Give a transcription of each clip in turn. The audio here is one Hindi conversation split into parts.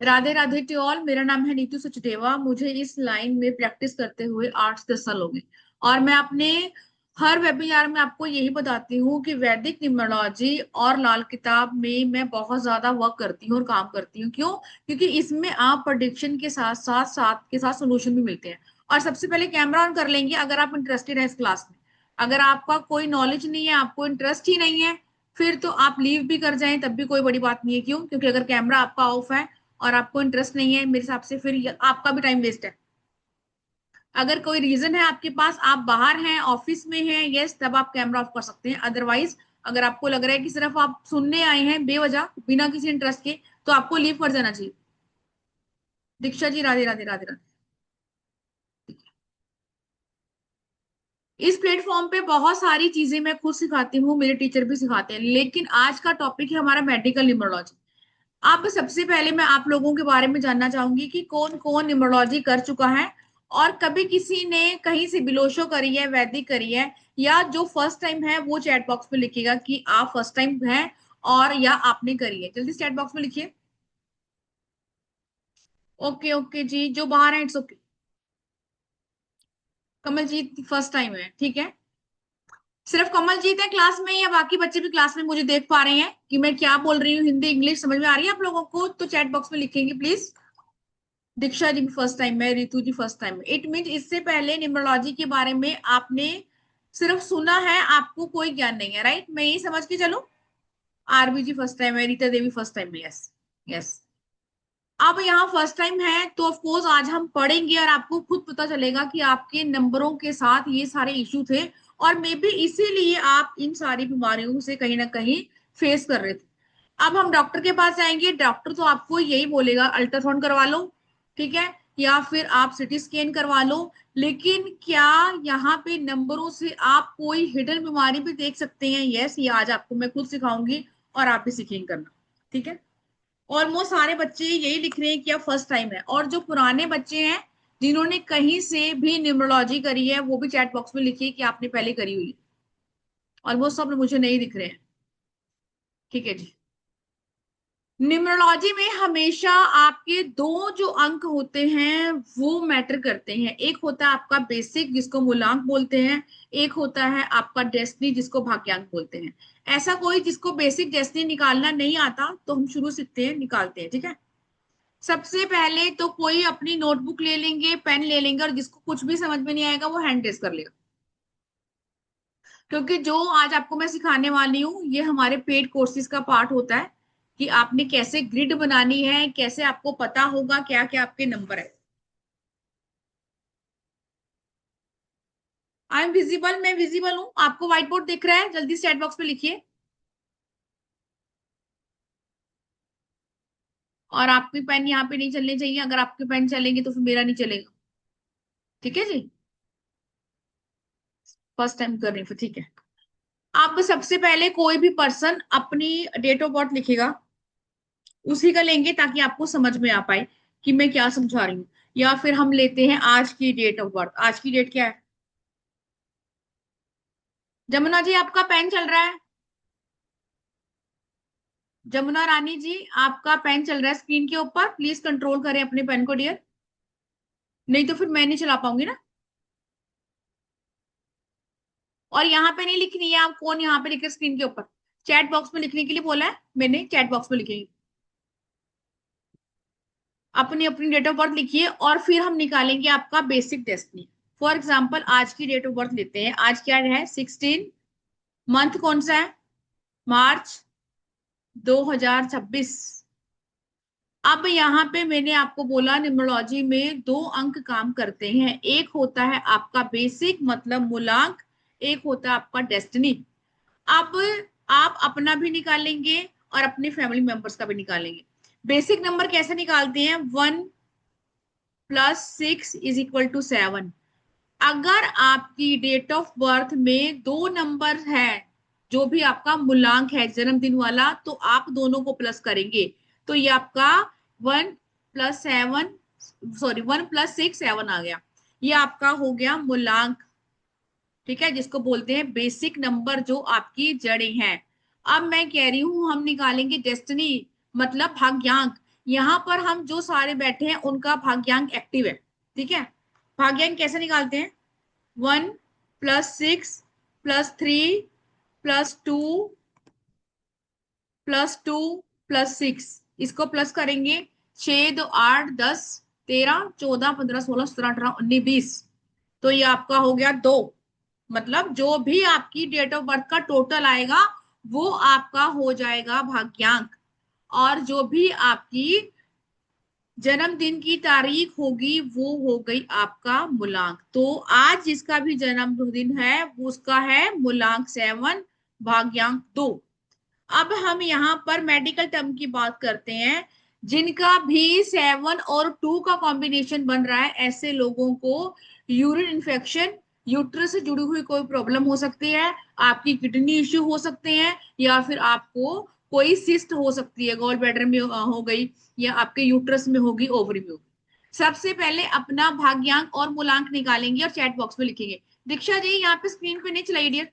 Radhe Radhe to all. मेरा नाम है नीतू सचदेवा। मुझे इस लाइन में प्रैक्टिस करते हुए 8 से 10 साल हो गए। और मैं अपने हर वेबिनार में आपको यही बताती हूँ कि वैदिक न्यूमरोलॉजी और लाल किताब में मैं बहुत ज्यादा वर्क करती हूँ और काम करती हूँ। क्यों? क्योंकि इसमें आप प्रेडिक्शन के साथ साथ सोल्यूशन भी मिलते हैं। और सबसे पहले कैमरा ऑन कर लेंगे अगर आप इंटरेस्टेड हैं इस क्लास में। अगर आपका कोई नॉलेज नहीं है, आपको इंटरेस्ट ही नहीं है, फिर तो आप लीव भी कर जाएं तब भी कोई बड़ी बात नहीं है। क्यों? क्योंकि अगर कैमरा आपका ऑफ है और आपको इंटरेस्ट नहीं है, मेरे हिसाब से फिर आपका भी टाइम वेस्ट है। अगर कोई रीजन है आपके पास, आप बाहर हैं, ऑफिस में हैं, यस, तब आप कैमरा ऑफ कर सकते हैं। अदरवाइज अगर आपको लग रहा है कि सिर्फ आप सुनने आए हैं बेवजह बिना किसी इंटरेस्ट के, तो आपको लीव कर जाना चाहिए। दीक्षा जी, राधे राधे राधे राधे। इस प्लेटफॉर्म पे बहुत सारी चीजें मैं खुद सिखाती हूँ, मेरे टीचर भी सिखाते हैं, लेकिन आज का टॉपिक है हमारा मेडिकल न्यूमरोलॉजी। अब सबसे पहले मैं आप लोगों के बारे में जानना चाहूंगी कि कौन कौन न्यूमरोलॉजी कर चुका है, और कभी किसी ने कहीं से बिलोशो करी है, वैदिक करी है, या जो फर्स्ट टाइम है वो चैट बॉक्स में लिखिएगा कि आप फर्स्ट टाइम हैं और या आपने करी है। जल्दी चैट बॉक्स में लिखिए। ओके ओके जी, जो बाहर है it's okay. Kamaljeet first time है, ठीक है। सिर्फ कमलजीत है क्लास में या बाकी बच्चे भी क्लास में मुझे देख पा रहे हैं कि मैं क्या बोल रही हूँ? हिंदी इंग्लिश समझ में आ रही है आप लोगों को? तो चैट बॉक्स में लिखेंगे प्लीज। दीक्षा जी भी फर्स्ट टाइम है, रितु जी फर्स्ट टाइम। इट मीन इससे पहले न्यूमरोलॉजी के बारे में आपने सिर्फ सुना है, आपको कोई ज्ञान नहीं है, राइट? मैं यही समझ के चलूं। आरबी जी फर्स्ट टाइम है, रीता देवी फर्स्ट टाइम है, यस यस। अब यहाँ फर्स्ट टाइम है तो ऑफ कोर्स आज हम पढ़ेंगे और आपको खुद पता चलेगा कि आपके नंबरों के साथ ये सारे इश्यू थे, और मे बी इसीलिए आप इन सारी बीमारियों से कहीं ना कहीं फेस कर रहे थे। अब हम डॉक्टर के पास जाएंगे, डॉक्टर तो आपको यही बोलेगा अल्ट्रासाउंड करवा लो, ठीक है, या फिर आप सीटी स्कैन करवा लो। लेकिन क्या यहाँ पे नंबरों से आप कोई हिडन बीमारी भी देख सकते हैं? यस, ये आज आपको मैं खुद सिखाऊंगी और आप भी सीखेंगे करना, ठीक है। ऑलमोस्ट सारे बच्चे यही लिख रहे हैं कि अब फर्स्ट टाइम है, और जो पुराने बच्चे हैं जिन्होंने कहीं से भी न्यूमरोलॉजी करी है वो भी चैट बॉक्स में लिखिए कि आपने पहले करी हुई है। ऑलमोस्ट सब मुझे नहीं दिख रहे हैं, ठीक है जी। न्यूमरोलॉजी में हमेशा आपके दो जो अंक होते हैं वो मैटर करते हैं। एक होता है आपका बेसिक जिसको मूलांक बोलते हैं, एक होता है आपका डेस्टिनी जिसको भाग्यांक बोलते हैं। ऐसा कोई जिसको बेसिक डेस्टिनी निकालना नहीं आता तो हम शुरू सीखते हैं, निकालते हैं, ठीक है। सबसे पहले तो कोई अपनी नोटबुक ले लेंगे, पेन ले लेंगे, और जिसको कुछ भी समझ में नहीं आएगा वो हैंड रेस कर लेगा। क्योंकि जो आज आपको मैं सिखाने वाली हूँ ये हमारे पेड कोर्सेज का पार्ट होता है कि आपने कैसे ग्रिड बनानी है, कैसे आपको पता होगा क्या क्या आपके नंबर है। आई एम विजिबल, मैं विजिबल हूँ, आपको व्हाइट बोर्ड दिख रहा है? जल्दी से चैट बॉक्स में लिखिए। और आपकी पेन यहाँ पे नहीं चलने चाहिए, अगर आपके पेन चलेंगे तो फिर मेरा नहीं चलेगा, ठीक है जी। फर्स्ट टाइम कर रही हूँ, ठीक है। आप सबसे पहले कोई भी पर्सन अपनी डेट ऑफ बर्थ लिखेगा, उसी का लेंगे ताकि आपको समझ में आ पाए कि मैं क्या समझा रही हूँ। या फिर हम लेते हैं आज की डेट ऑफ बर्थ। आज की डेट क्या है? जमुना जी आपका पेन चल रहा है? जमुना रानी जी, आपका पेन चल रहा है स्क्रीन के ऊपर, प्लीज कंट्रोल करें अपने पेन को डियर, नहीं तो फिर मैं नहीं चला पाऊंगी ना। और यहाँ पे नहीं लिखनी है, आप कौन यहाँ पे लिखे स्क्रीन के ऊपर? चैट बॉक्स में लिखने के लिए बोला है मैंने, चैट बॉक्स में लिखेंगे। अपनी अपनी डेट ऑफ बर्थ लिखिए और फिर हम निकालेंगे आपका बेसिक डेस्टिनी। फॉर एग्जाम्पल आज की डेट ऑफ बर्थ लेते हैं। आज क्या है? 16। मंथ कौन सा है? मार्च 2026। अब यहाँ पे मैंने आपको बोला न्यूमरोलॉजी में दो अंक काम करते हैं। एक होता है आपका बेसिक मतलब मूलांक, एक होता है आपका डेस्टिनी। अब आप अपना भी निकालेंगे और अपने फैमिली मेंबर्स का भी निकालेंगे। बेसिक नंबर कैसे निकालते हैं? 1 + 6 = 7। अगर आपकी डेट ऑफ बर्थ में दो नंबर है, जो भी आपका मूलांक है जन्मदिन वाला, तो आप दोनों को प्लस करेंगे, तो ये आपका 1 + 7, सॉरी 1 + 6 7 आ गया। ये आपका हो गया मूलांक, ठीक है, जिसको बोलते हैं बेसिक नंबर, जो आपकी जड़ें हैं। अब मैं कह रही हूं हम निकालेंगे डेस्टिनी मतलब भाग्यांक। यहां पर हम जो सारे बैठे हैं उनका भाग्यांक एक्टिव है, ठीक है। भाग्यांक कैसे निकालते हैं? 1 + 6 + 3 +2 +2 +6, इसको प्लस करेंगे। 6 2 8 10 13 14 15 16 17 18 19 20, तो ये आपका हो गया 2। मतलब जो भी आपकी डेट ऑफ बर्थ का टोटल आएगा वो आपका हो जाएगा भाग्यांक, और जो भी आपकी जन्मदिन की तारीख होगी वो हो गई आपका मूलांक। तो आज जिसका भी जन्मदिन है वो उसका है मूलांक 7, भाग्यांक 2। अब हम यहाँ पर मेडिकल टर्म की बात करते हैं। जिनका भी 7 और 2 का कॉम्बिनेशन बन रहा है, ऐसे लोगों को यूरिन इन्फेक्शन, यूट्रस से जुड़ी हुई कोई प्रॉब्लम हो सकती है, आपकी किडनी इश्यू हो सकते हैं, या फिर आपको कोई सिस्ट हो सकती है, गॉल ब्लैडर में हो गई, या आपके यूट्रस में होगी, ओवरी में होगी। सबसे पहले अपना भाग्यांक और मूलांक निकालेंगे और चैट बॉक्स में लिखेंगे। दीक्षा जी यहाँ पे स्क्रीन पे नहीं चलाई डियर।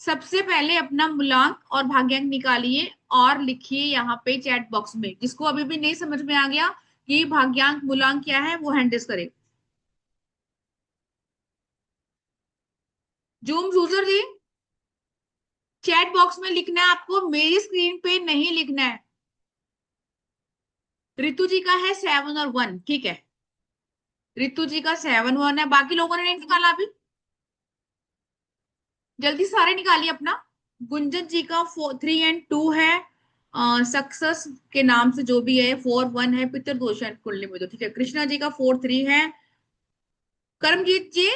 सबसे पहले अपना मूलांक और भाग्यांक निकालिए और लिखिए यहाँ पे चैट बॉक्स में। जिसको अभी भी नहीं समझ में आ गया कि भाग्यांक मूलांक क्या है, वो हैंड रेज करे। जूम यूजर जी, चैट बॉक्स में लिखना है आपको, मेरी स्क्रीन पे नहीं लिखना है। रितु जी का है 7 और 1, ठीक है। रितु जी का 7 1 है, बाकी लोगों ने नहीं निकाला अभी। जल्दी सारे निकालिए अपना। गुंजन जी का 3 और 2 है, सक्सेस के नाम से जो भी है। 4 1 है, पितृदोष है कुंडली में, तो ठीक है। कृष्णा जी का 4 3 है। कर्मजीत जी,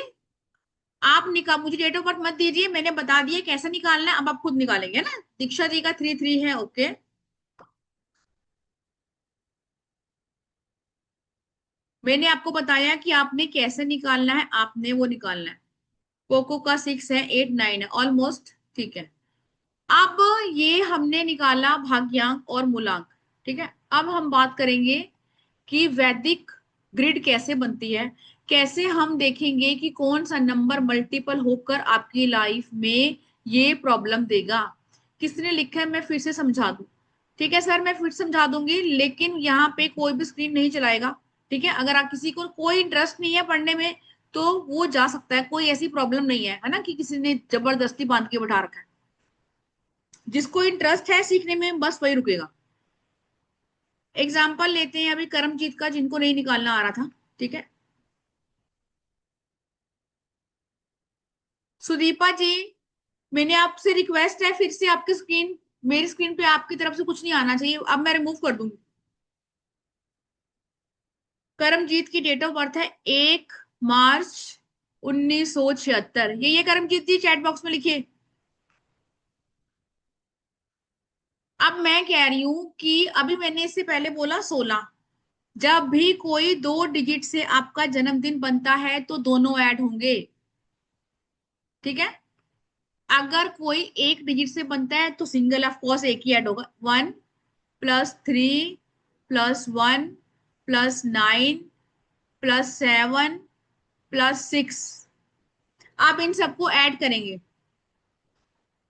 आप निकाल, मुझे डेट ऑफ बर्थ मत दीजिए, मैंने बता दिया कैसे निकालना है, अब आप खुद निकालेंगे ना। दीक्षा जी का 3 3 है, ओके। मैंने आपको बताया कि आपने कैसे निकालना है, आपने वो निकालना है। कोको का 6 है, 8 9 है, ऑलमोस्ट ठीक है। अब ये हमने निकाला भाग्यांक और मूलांक, ठीक है। अब हम बात करेंगे कि वैदिक ग्रिड कैसे बनती है, कैसे हम देखेंगे कि कौन सा नंबर मल्टीपल होकर आपकी लाइफ में ये प्रॉब्लम देगा। किसने लिखा है मैं फिर से समझा दूं? ठीक है सर, मैं फिर समझा दूंगी, लेकिन यहाँ पे कोई भी स्क्रीन नहीं चलाएगा, ठीक है। अगर आप किसी को कोई इंटरेस्ट नहीं है पढ़ने में तो वो जा सकता है, कोई ऐसी प्रॉब्लम नहीं है, है ना, कि किसी ने जबरदस्ती बांध के बैठा रखा है। जिसको इंटरेस्ट है सीखने में बस वही रुकेगा। एग्जाम्पल लेते हैं अभी कर्मजीत का, जिनको नहीं निकालना आ रहा था, ठीक है। सुदीपा जी, मैंने आपसे रिक्वेस्ट है, फिर से आपकी स्क्रीन, मेरी स्क्रीन पे आपकी तरफ से कुछ नहीं आना चाहिए, अब मैं रिमूव कर दूंगी। करमजीत की डेट ऑफ बर्थ है 1 मार्च 1976। ये करमजीत जी चैट बॉक्स में लिखिए। अब मैं कह रही हूं कि अभी मैंने इससे पहले बोला 16। जब भी कोई 2 डिजिट से आपका जन्मदिन बनता है तो दोनों ऐड होंगे, ठीक है। अगर कोई 1 डिजिट से बनता है तो सिंगल, ऑफ कोर्स एक ही ऐड होगा। 1 + 3 + 1 + 9 +7 + 6, आप इन सबको ऐड करेंगे।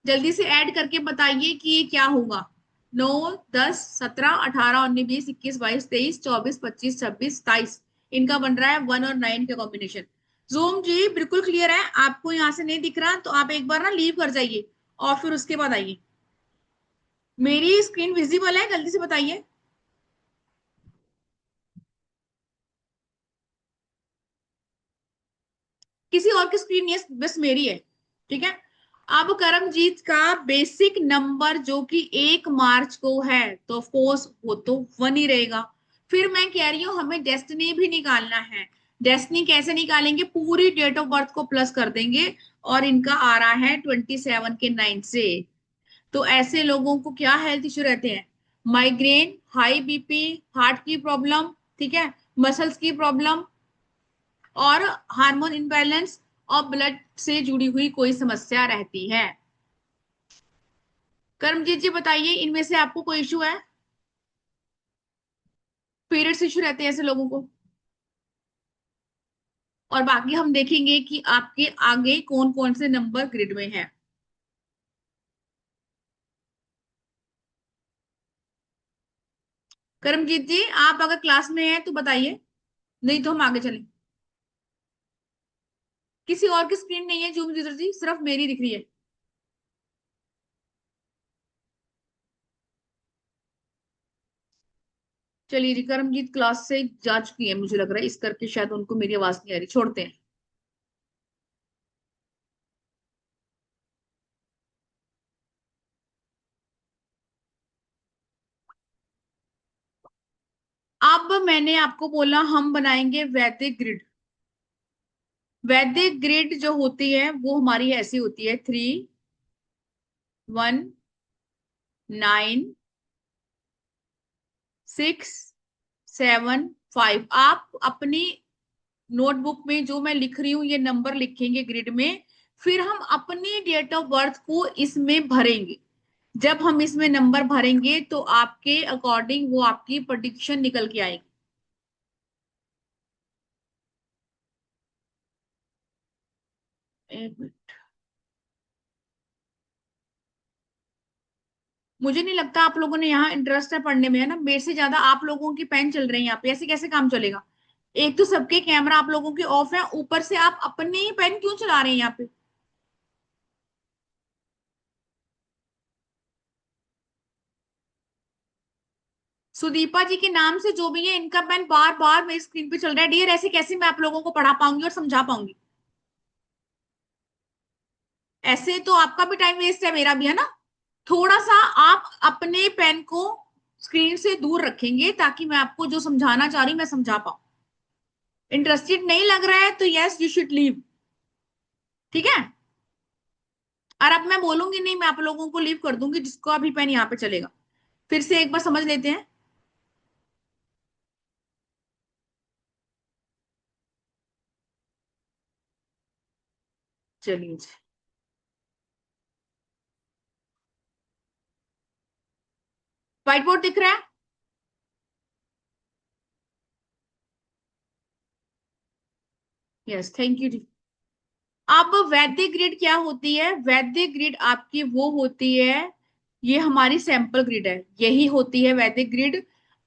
जल्दी से ऐड करके बताइए कि ये क्या होगा। 9 10 17 18 19 20 21 22 23 24 25 26 27, इनका बन रहा है 1 और 9 का कॉम्बिनेशन। जूम जी बिल्कुल क्लियर है, आपको यहां से नहीं दिख रहा तो आप एक बार ना लीव कर जाइए और फिर उसके बाद आइए। मेरी स्क्रीन विजिबल है, जल्दी से बताइए। किसी और की स्क्रीन नहीं है, बस मेरी है, ठीक है। अब करमजीत का बेसिक नंबर जो कि 1 मार्च को है, तो ऑफ कोर्स वो तो 1 ही रहेगा। फिर मैं कह रही हूँ हमें डेस्टिनी भी निकालना है। डेस्टिनी कैसे निकालेंगे? पूरी डेट ऑफ बर्थ को प्लस कर देंगे, और इनका आ रहा है 27 के 9 से। तो ऐसे लोगों को क्या हेल्थ इश्यू रहते हैं? माइग्रेन, हाई बीपी, हार्ट की प्रॉब्लम, ठीक है, मसल्स की प्रॉब्लम, और हार्मोन इम्बैलेंस, और ब्लड से जुड़ी हुई कोई समस्या रहती है। कर्मजीत जी बताइए, इनमें से आपको कोई इश्यू है? पीरियड्स इश्यू रहते हैं ऐसे लोगों को। और बाकी हम देखेंगे कि आपके आगे कौन कौन से नंबर ग्रिड में है। करमजीत जी, आप अगर क्लास में हैं तो बताइए, नहीं तो हम आगे चलें। किसी और की स्क्रीन नहीं है जूम यूजर जी, सिर्फ मेरी दिख रही है। चलिए जी, करमजीत क्लास से जा चुकी है मुझे लग रहा है, इस करके शायद उनको मेरी आवाज नहीं आ रही, छोड़ते हैं। अब मैंने आपको बोला हम बनाएंगे वैदिक ग्रिड। वैदिक ग्रिड जो होती है वो हमारी ऐसी होती है, 3, 1, 9, 6, 7, 5। आप अपनी नोटबुक में जो मैं लिख रही हूं ये नंबर लिखेंगे ग्रिड में, फिर हम अपनी डेट ऑफ बर्थ को इसमें भरेंगे। जब हम इसमें नंबर भरेंगे तो आपके अकॉर्डिंग वो आपकी प्रेडिक्शन निकल के आएगी। एक मिनट, मुझे नहीं लगता आप लोगों ने यहाँ इंटरेस्ट है पढ़ने में, है ना? मेरे से ज्यादा आप लोगों की पेन चल रही है यहाँ पे, ऐसे कैसे काम चलेगा? एक तो सबके कैमरा आप लोगों के ऑफ है, ऊपर से आप अपने ही पेन क्यों चला रहे हैं यहाँ पे? सुदीपा जी के नाम से जो भी है, इनका पेन बार बार मेरी स्क्रीन पे चल रहा है डियर, ऐसे कैसे मैं आप लोगों को पढ़ा पाऊंगी और समझा पाऊंगी? ऐसे तो आपका भी टाइम वेस्ट है, मेरा भी, है ना? थोड़ा सा आप अपने पेन को स्क्रीन से दूर रखेंगे ताकि मैं आपको जो समझाना चाह रही हूँ मैं समझा पाऊँ। इंटरेस्टेड नहीं लग रहा है तो यस यू शुड लीव, ठीक है? और अब मैं बोलूंगी नहीं, मैं आप लोगों को लीव कर दूंगी, जिसको अभी पेन यहाँ पे चलेगा। फिर से एक बार समझ लेते हैं। चलिए जी, व्हाइट बोर्ड दिख रहा है? यस, थैंक यू जी। अब वैदिक ग्रिड क्या होती है? वैदिक ग्रिड आपकी वो होती है, ये हमारी सैंपल ग्रिड है, यही होती है वैदिक ग्रिड।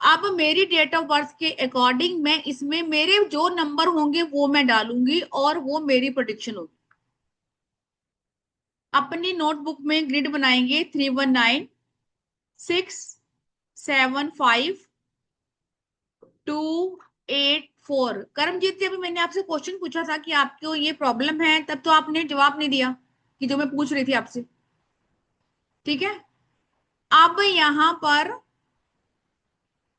अब मेरी डेट ऑफ बर्थ के अकॉर्डिंग मैं इसमें मेरे जो नंबर होंगे वो मैं डालूंगी और वो मेरी प्रोडिक्शन होगी। अपनी नोटबुक में ग्रिड बनाएंगे, 3, 1, 9, 6, 7, 5, 2, 8, 4। करमजीत जी, अभी मैंने आपसे क्वेश्चन पूछा था कि आपको ये प्रॉब्लम है, तब तो आपने जवाब नहीं दिया कि जो मैं पूछ रही थी आपसे। ठीक है, अब यहाँ पर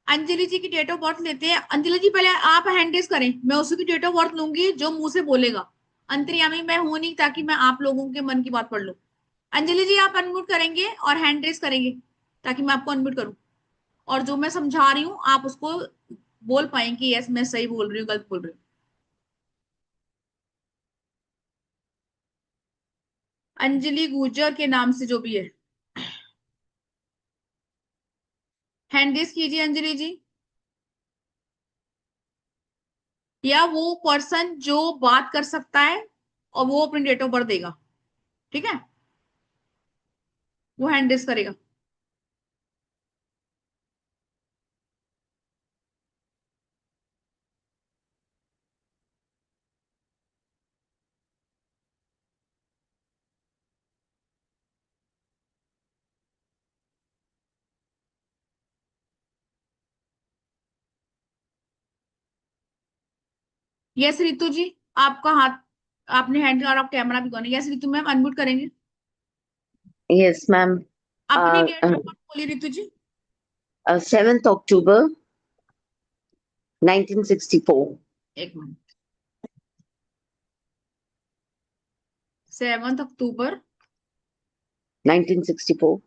अंजलि जी की डेट ऑफ बर्थ लेते हैं। अंजलि जी, पहले आप हैंड रेस करें, मैं उसी की डेट ऑफ बर्थ लूंगी जो मुंह से बोलेगा। अंतर्यामी मैं हूं नहीं, ताकि मैं आप लोगों के मन की बात पढ़ लूं। अंजलि जी, आप अनम्यूट करेंगे और हैंड रेस करेंगे ताकि मैं आपको अनम्यूट करूं, और जो मैं समझा रही हूँ आप उसको बोल पाए कि यस मैं सही बोल रही हूँ, गलत बोल रही हूँ। अंजलि गुर्जर के नाम से जो भी है, हैंड रेस कीजिए अंजलि जी। या वो पर्सन जो बात कर सकता है और वो अपनी डेट ऑफ बर्थ देगा, ठीक है, वो हैंड रेस करेगा। यस रितु जी, आपका हाथ, आपने हैंड और आप कैमरा भी करें। यस रितु मैम, अनम्यूट करेंगे। Yes, ma'am. अपनी Uh, date uh, of birth बोलिए रितु जी। 7th October 1964. एक मिनट, 7 अक्टूबर 1964.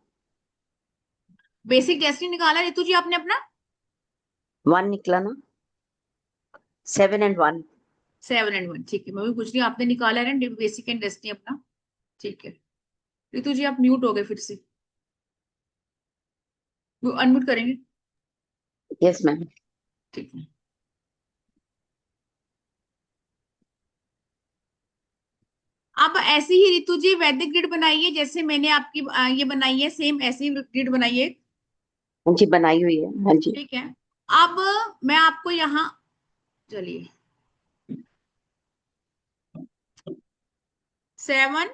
बेसिक डेस्टिनी निकाला रितु जी आपने अपना? One निकला ना? 7 and 1. 7 और 1, ठीक है, मैं भी पूछ रही हूँ आपने निकाला है ना बेसिक एंड डेस्टिनी अपना? ठीक है, रितु जी आप म्यूट हो गए फिर से, अनम्यूट करेंगे। Yes, ma'am. ठीक है, आप ऐसे ही रितु जी वैदिक ग्रिड बनाइए, जैसे मैंने आपकी ये बनाई है, सेम ऐसी ग्रिड बनाइए। जी बनाई हुई है, हाँ जी। ठीक है, अब मैं आपको यहाँ, चलिए 7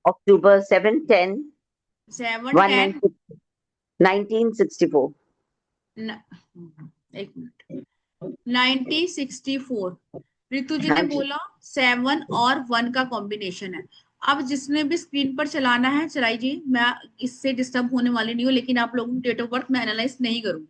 October 7, 10, 7 1 10 and 1964. एक मिनट, 1964 रितु जी हाँ ने जी। बोला 7 और 1 का कॉम्बिनेशन है। अब जिसने भी स्क्रीन पर चलाना है चलाइए, मैं इससे डिस्टर्ब होने वाली नहीं हूँ, लेकिन आप लोगों की डेट ऑफ बर्थ मैं एनालाइज नहीं करूंगी।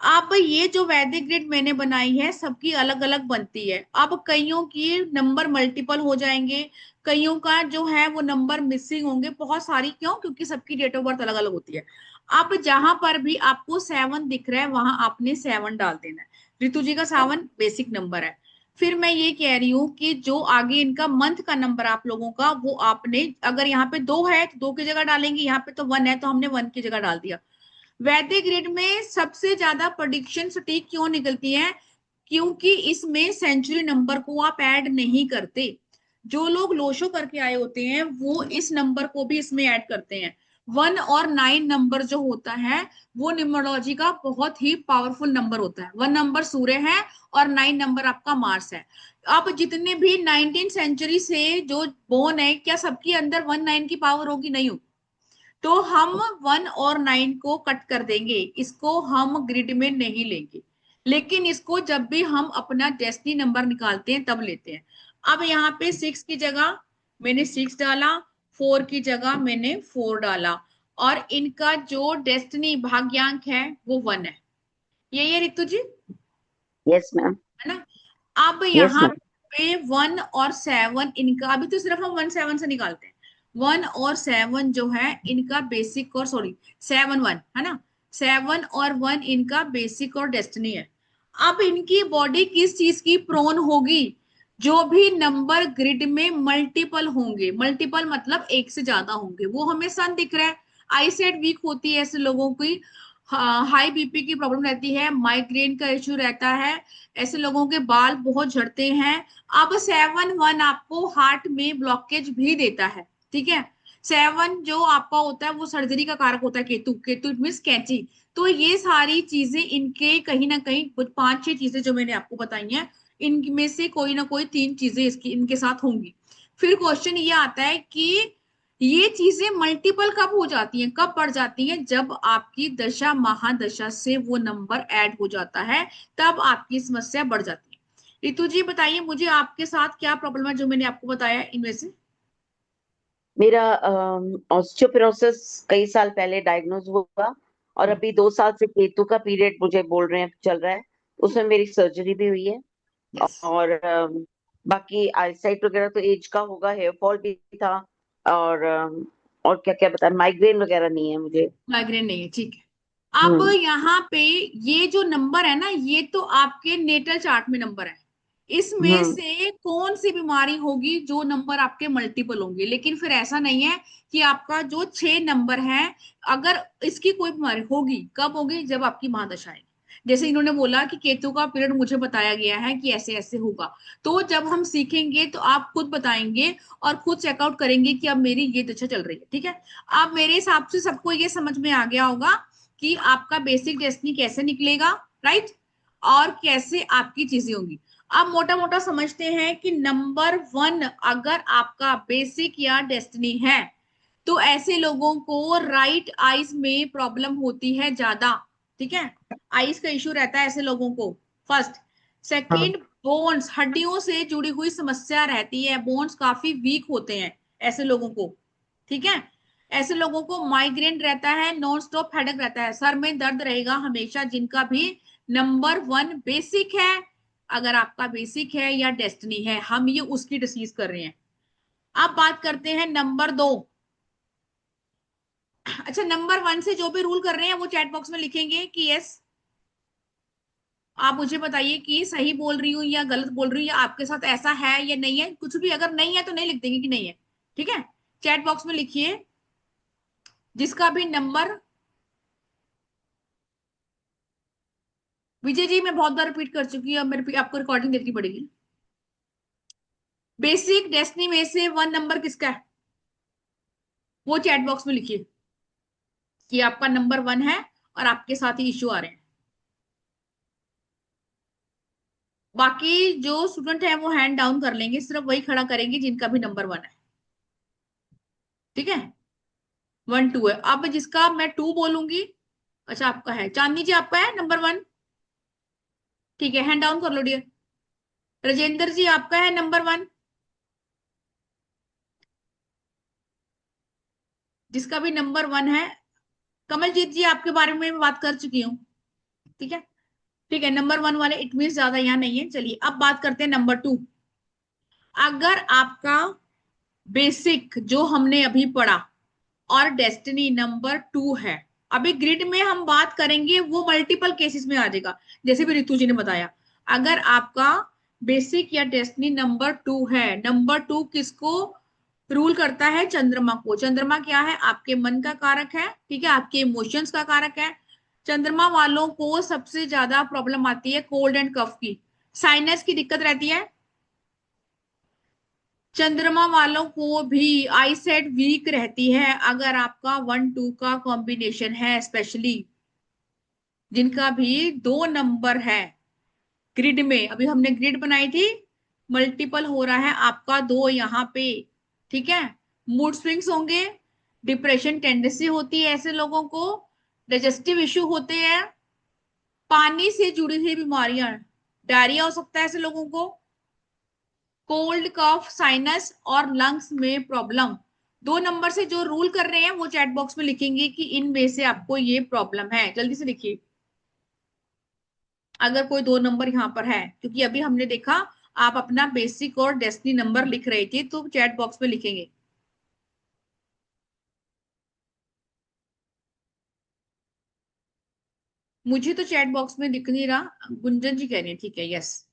अब ये जो वैदिक ग्रिड मैंने बनाई है सबकी अलग अलग बनती है। अब कईयों की नंबर मल्टीपल हो जाएंगे, कईयों का जो है वो नंबर मिसिंग होंगे, बहुत सारी, क्यों? क्योंकि सबकी डेट ऑफ बर्थ अलग अलग होती है। अब जहां पर भी आपको 7 दिख रहा है वहां आपने 7 डाल देना है। ऋतु जी का 7 बेसिक नंबर है। फिर मैं ये कह रही हूँ कि जो आगे इनका मंथ का नंबर आप लोगों का, वो आपने, अगर यहाँ पे 2 है तो 2 की जगह डालेंगे, यहाँ पे तो 1 है तो हमने 1 की जगह डाल दिया। वैदिक ग्रिड में सबसे ज्यादा प्रेडिक्शन सटीक क्यों निकलती है? क्योंकि इसमें सेंचुरी नंबर को आप ऐड नहीं करते। जो लोग लोशो करके आए होते हैं वो इस नंबर को भी इसमें ऐड करते हैं। 1 और 9 नंबर जो होता है वो न्यूमरोलॉजी का बहुत ही पावरफुल नंबर होता है। 1 नंबर सूर्य है और 9 नंबर आपका मार्स है। अब जितने भी 19 सेंचुरी से जो बोर्न है, क्या सबके अंदर 1 9 की पावर होगी? नहीं होगी। तो हम 1 और 9 को कट कर देंगे, इसको हम ग्रिड में नहीं लेंगे, लेकिन इसको जब भी हम अपना डेस्टिनी नंबर निकालते हैं तब लेते हैं। अब यहाँ पे 6 की जगह मैंने 6 डाला, 4 की जगह मैंने 4 डाला, और इनका जो डेस्टिनी भाग्यांक है वो 1 है। यही है रितु जी, Yes, ma'am. है ना? अब Yes, यहाँ ma'am. पे 1 और 7 इनका, अभी तो सिर्फ हम 1 7 से निकालते हैं। 1 और 7 जो है इनका बेसिक, और सॉरी 7 1 है ना, 7 और 1 इनका बेसिक और डेस्टिनी है। अब इनकी बॉडी किस चीज की प्रोन होगी? जो भी नंबर ग्रिड में मल्टीपल होंगे, मल्टीपल मतलब एक से ज्यादा होंगे, वो हमें सन दिख रहा है। आईसाइट वीक होती है ऐसे लोगों की, हाई बीपी की प्रॉब्लम रहती है, माइग्रेन का इश्यू रहता है, ऐसे लोगों के बाल बहुत झड़ते हैं। अब 7 1 आपको हार्ट में ब्लॉकेज भी देता है, ठीक है? 7 जो आपका होता है वो सर्जरी का कारक होता है, केतु, केतु मीन्स कैंची। तो ये सारी चीजें इनके कहीं ना कहीं, कुछ 5 6 चीजें जो मैंने आपको बताई हैं, इनमें से कोई ना कोई 3 चीजें इसकी इनके साथ होंगी। फिर क्वेश्चन ये आता है कि ये चीजें मल्टीपल कब हो जाती हैं, कब बढ़ जाती हैं? जब आपकी दशा महादशा से वो नंबर ऐड हो जाता है, तब आपकी समस्या बढ़ जाती है। रितु जी बताइए मुझे, आपके साथ क्या प्रॉब्लम है जो मैंने आपको बताया इनमें से? मेरा ऑस्टियोपोरोसिस कई साल पहले डायग्नोज हुआ, और अभी 2 साल से केतु का पीरियड मुझे बोल रहे हैं चल रहा है। उसमें मेरी सर्जरी भी हुई है। यस। और बाकी आईसाइट वगैरह तो एज का होगा, हेयर फॉल भी था। और और क्या क्या बता, माइग्रेन वगैरह नहीं है मुझे। माइग्रेन नहीं है, ठीक है। अब हम्म। यहाँ पे ये जो नंबर है ना, ये तो आपके नेटल चार्ट में नंबर है। इसमें हम्म। से कौन सी बीमारी होगी जो नंबर आपके मल्टीपल होंगे? लेकिन फिर ऐसा नहीं है कि आपका जो 6 नंबर है, अगर इसकी कोई बीमारी होगी, कब होगी? जब आपकी महादशा आएगी। जैसे इन्होंने बोला कि केतु का पीरियड मुझे बताया गया है कि ऐसे ऐसे होगा, तो जब हम सीखेंगे तो आप खुद बताएंगे और खुद चेकआउट करेंगे कि अब मेरी ये दशा चल रही है, ठीक है? अब मेरे हिसाब से सबको ये समझ में आ गया होगा कि आपका बेसिक डेस्टिनी कैसे निकलेगा, राइट? और कैसे आपकी चीजें होंगी। अब मोटा मोटा समझते हैं कि नंबर 1 अगर आपका बेसिक या डेस्टिनी है, तो ऐसे लोगों को राइट आईज में प्रॉब्लम होती है ज्यादा, ठीक है? आईज का इश्यू रहता है ऐसे लोगों को, फर्स्ट। हाँ। सेकंड, बोन्स, हड्डियों से जुड़ी हुई समस्या रहती है, बोन्स काफी वीक होते हैं ऐसे लोगों को, ठीक है? ऐसे लोगों को माइग्रेन रहता है, नॉन स्टॉप हेडेक रहता है, सर में दर्द रहेगा हमेशा, जिनका भी नंबर 1 बेसिक है। अगर आपका बेसिक है या डेस्टिनी है, हम ये उसकी डिस्कस कर रहे हैं। अब बात करते हैं नंबर 2। अच्छा, नंबर 1 से जो भी रूल कर रहे हैं वो चैट बॉक्स में लिखेंगे कि यस। आप मुझे बताइए कि सही बोल रही हूँ या गलत बोल रही हूँ, या आपके साथ ऐसा है या नहीं है, कुछ भी। अगर नहीं है तो नहीं लिख देंगे कि नहीं है, ठीक है? चैट बॉक्स में लिखिए जिसका भी नंबर, विजय जी मैं बहुत बार रिपीट कर चुकी हूँ, अब मेरे आपको रिकॉर्डिंग देखनी पड़ेगी। बेसिक डेस्टिनी में से 1 नंबर किसका है, वो चैट बॉक्स में लिखिए कि आपका नंबर 1 है और आपके साथ ही इश्यू आ रहे हैं। बाकी जो स्टूडेंट है वो हैंड डाउन कर लेंगे, सिर्फ वही खड़ा करेंगे जिनका भी नंबर 1 है, ठीक है। 1 2 है। अब जिसका मैं 2 बोलूंगी, अच्छा आपका है, चांदनी जी आपका है नंबर 1, ठीक है, हैंड डाउन कर लो डियर। राजेंद्र जी आपका है नंबर 1, जिसका भी नंबर 1 है। कमलजीत जी आपके बारे में मैं बात कर चुकी हूँ, ठीक है। ठीक है, नंबर 1 वाले इट मीन ज्यादा यहाँ नहीं है। चलिए अब बात करते हैं नंबर 2। अगर आपका बेसिक जो हमने अभी पढ़ा और डेस्टिनी नंबर 2 है, अभी ग्रिड में हम बात करेंगे वो मल्टीपल केसेस में आ जाएगा, जैसे भी रितु जी ने बताया। अगर आपका बेसिक या डेस्टिनी नंबर 2 है, नंबर 2 किसको रूल करता है? चंद्रमा को। चंद्रमा क्या है? आपके मन का कारक है, ठीक है, आपके इमोशंस का कारक है। चंद्रमा वालों को सबसे ज्यादा प्रॉब्लम आती है कोल्ड एंड कफ की, साइनस की दिक्कत रहती है। चंद्रमा वालों को भी आईसेट वीक रहती है अगर आपका 1 2 का कॉम्बिनेशन है, स्पेशली जिनका भी 2 नंबर है ग्रिड में। अभी हमने ग्रिड बनाई थी, मल्टीपल हो रहा है आपका 2 यहाँ पे, ठीक है। मूड स्विंग्स होंगे, डिप्रेशन टेंडेंसी होती है ऐसे लोगों को, डाइजेस्टिव इश्यू होते हैं, पानी से जुड़ी हुई बीमारियां, डायरिया हो सकता है ऐसे लोगों को, कोल्ड कफ साइनस और लंग्स में प्रॉब्लम। 2 नंबर से जो रूल कर रहे हैं वो चैट बॉक्स में लिखेंगे कि इनमें से आपको ये प्रॉब्लम है, जल्दी से लिखिए अगर कोई 2 नंबर यहाँ पर है, क्योंकि अभी हमने देखा आप अपना बेसिक और डेस्टिनी नंबर लिख रहे थे, तो चैट बॉक्स में लिखेंगे। मुझे तो चैट बॉक्स में दिख नहीं रहा। गुंजन जी कह रही है, ठीक है, यस।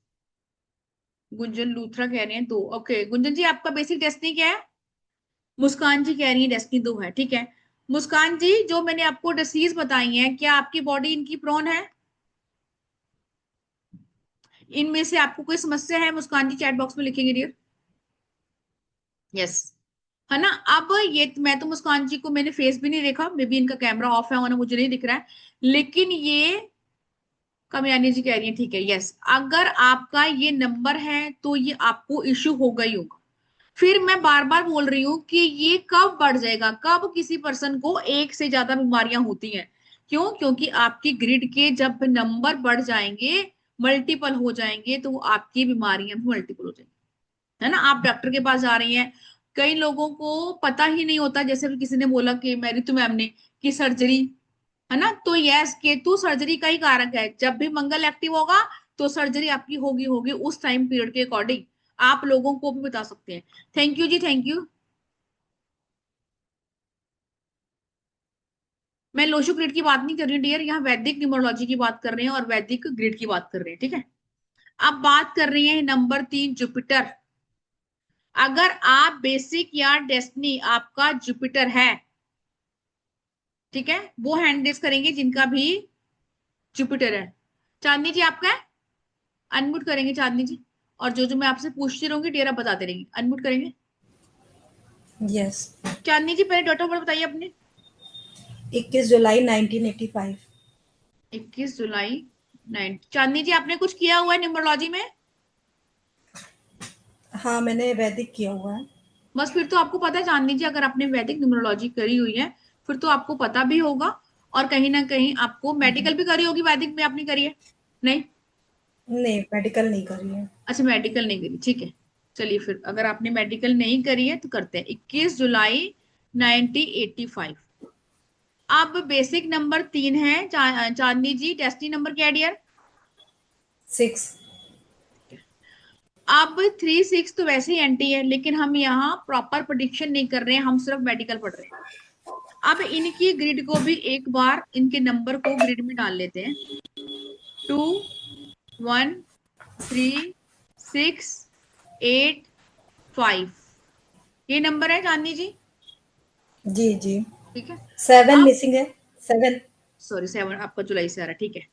गुंजन लूथरा कह रहे हैं 2, ओके। गुंजन जी आपका बेसिक डेस्टिनी क्या है? मुस्कान जी कह रही है डेस्टिनी 2 है, ठीक है। मुस्कान जी, जो मैंने आपको डिसीज बताई है, क्या आपकी बॉडी इनकी प्रोन है? इनमें से आपको कोई समस्या है? मुस्कान जी चैट बॉक्स में लिखेंगे डियर, यस, है ना। अब ये मैं तो मुस्कान जी को मैंने फेस भी नहीं देखा, मे बी इनका कैमरा ऑफ है होना, मुझे नहीं दिख रहा है, लेकिन ये कमयानी जी कह रही है, ठीक है, यस। अगर आपका ये नंबर है तो ये आपको इश्यू होगा ही होगा। फिर मैं बार बार बोल रही हूँ कि ये कब बढ़ जाएगा, कब किसी पर्सन को एक से ज्यादा बीमारियां होती हैं? क्यों? क्योंकि आपकी ग्रिड के जब नंबर बढ़ जाएंगे, मल्टीपल हो जाएंगे, तो आपकी बीमारियां भी मल्टीपल हो जाएंगी, है ना। आप डॉक्टर के पास जा रही हैं, कई लोगों को पता ही नहीं होता, जैसे भी किसी ने बोला कि मेरी तो मैम ने की सर्जरी, है ना, तो यस, केतु सर्जरी का ही कारक है। जब भी मंगल एक्टिव होगा तो सर्जरी आपकी होगी होगी उस टाइम पीरियड के अकॉर्डिंग। आप लोगों को भी बता सकते हैं। Thank you ji, thank you. मैं लोशो ग्रिड की बात नहीं कर रही हूँ डियर, यहाँ वैदिक न्यूमरोलॉजी की बात कर रहे हैं और वैदिक ग्रिड की बात कर रहे हैं, ठीक है। अब बात कर रही है नंबर 3 जुपिटर। अगर आप बेसिक या डेस्टिनी आपका जुपिटर है, ठीक है, वो हैंड रेस करेंगे जिनका भी जुपिटर है। चांदनी जी आपका है? अनम्यूट करेंगे चांदनी जी, और जो जो मैं आपसे पूछती रहूंगी डियर आप बताते रहेंगे, अनम्यूट करेंगे। यस। चांदनी जी पहले डेट ऑफ बर्थ बताइए अपने। 21 जुलाई 1985। 21 जुलाई 9। चांदनी जी आपने कुछ किया हुआ है न्यूमरोलॉजी में? हाँ, मैंने वैदिक किया हुआ है। बस फिर तो आपको पता है चांदनी जी, अगर आपने वैदिक न्यूमरोलॉजी करी हुई है फिर तो आपको पता भी होगा। और कहीं ना कहीं आपको मेडिकल भी करी होगी, वैदिक में आपने करी है? नहीं? नहीं, मेडिकल नहीं करी है। अच्छा, मेडिकल नहीं करी, ठीक है। चलिए फिर अगर आपने मेडिकल नहीं करी है तो करते हैं 21 जुलाई 1985। अब बेसिक नंबर 3 है चांदनी जी, डेस्टिनी नंबर क्या है डियर? 6। अब 3 6 तो वैसे ही एंटी है, लेकिन हम यहाँ प्रॉपर प्रोडिक्शन नहीं कर रहे हैं, हम सिर्फ मेडिकल पढ़ रहे हैं। अब इनकी ग्रिड को भी एक बार इनके नंबर को ग्रिड में डाल लेते हैं। 2 1 3 6 8 5, ये नंबर है चांदनी जी, जी जी। ठीक है। 7 अब मिसिंग है। 7। सॉरी 7 आपका जुलाई से आ रहा है, ठीक है।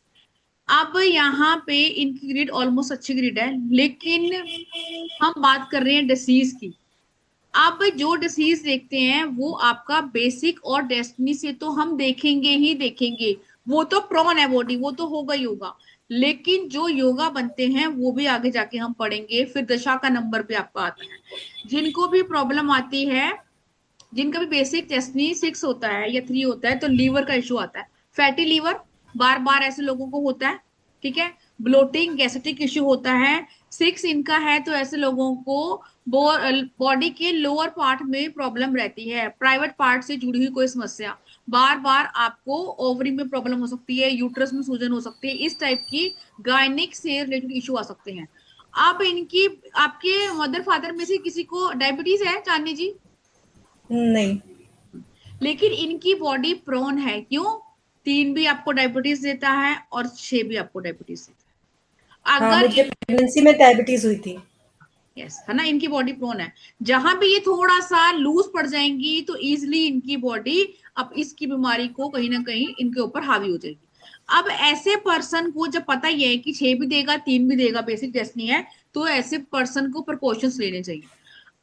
अब यहाँ पे इनकी ग्रिड ऑलमोस्ट अच्छी ग्रिड है, लेकिन हम बात कर रहे हैं डिसीज की। अब जो डिसीज देखते हैं वो आपका बेसिक और डेस्टिनी से तो हम देखेंगे ही देखेंगे, वो तो प्रोन है बॉडी, वो तो होगा ही होगा। लेकिन जो योगा बनते हैं वो भी आगे जाके हम पढ़ेंगे, फिर दशा का नंबर भी आपका आता है। जिनको भी प्रॉब्लम आती है, जिनका भी बेसिक डेस्टिनी 6 होता है या 3 होता है, तो लीवर का इशू आता है, फैटी लीवर बार बार ऐसे लोगों को होता है, ठीक है। ब्लोटिंग गैस्ट्रिक इश्यू होता है। 6 इनका है तो ऐसे लोगों को बॉडी के लोअर पार्ट में प्रॉब्लम रहती है, प्राइवेट पार्ट से जुड़ी हुई कोई समस्या, बार बार आपको ओवरी में प्रॉब्लम हो सकती है, यूट्रस में सूजन हो सकती है, इस टाइप की गायनिक से रिलेटेड इशू आ सकते हैं। अब इनकी, आपके मदर फादर में से किसी को डायबिटीज है चांदनी जी? नहीं। लेकिन इनकी बॉडी प्रोन है, क्यों? 3 भी आपको डायबिटीज देता है और 6 भी आपको डायबिटीज देता है। हाँ, अगर मुझे प्रेगनेंसी में डायबिटीज हुई थी। यस है ना, इनकी बॉडी प्रोन है। जहां भी ये थोड़ा सा लूज पड़ जाएंगी तो इजिली इनकी बॉडी अब इसकी बीमारी को कहीं ना कहीं इनके ऊपर हावी हो जाएगी। अब ऐसे पर्सन को जब पता ही है कि 6 भी देगा 3 भी देगा, बेसिक टेस्ट नहीं है, तो ऐसे पर्सन को प्रिकॉशंस लेने चाहिए।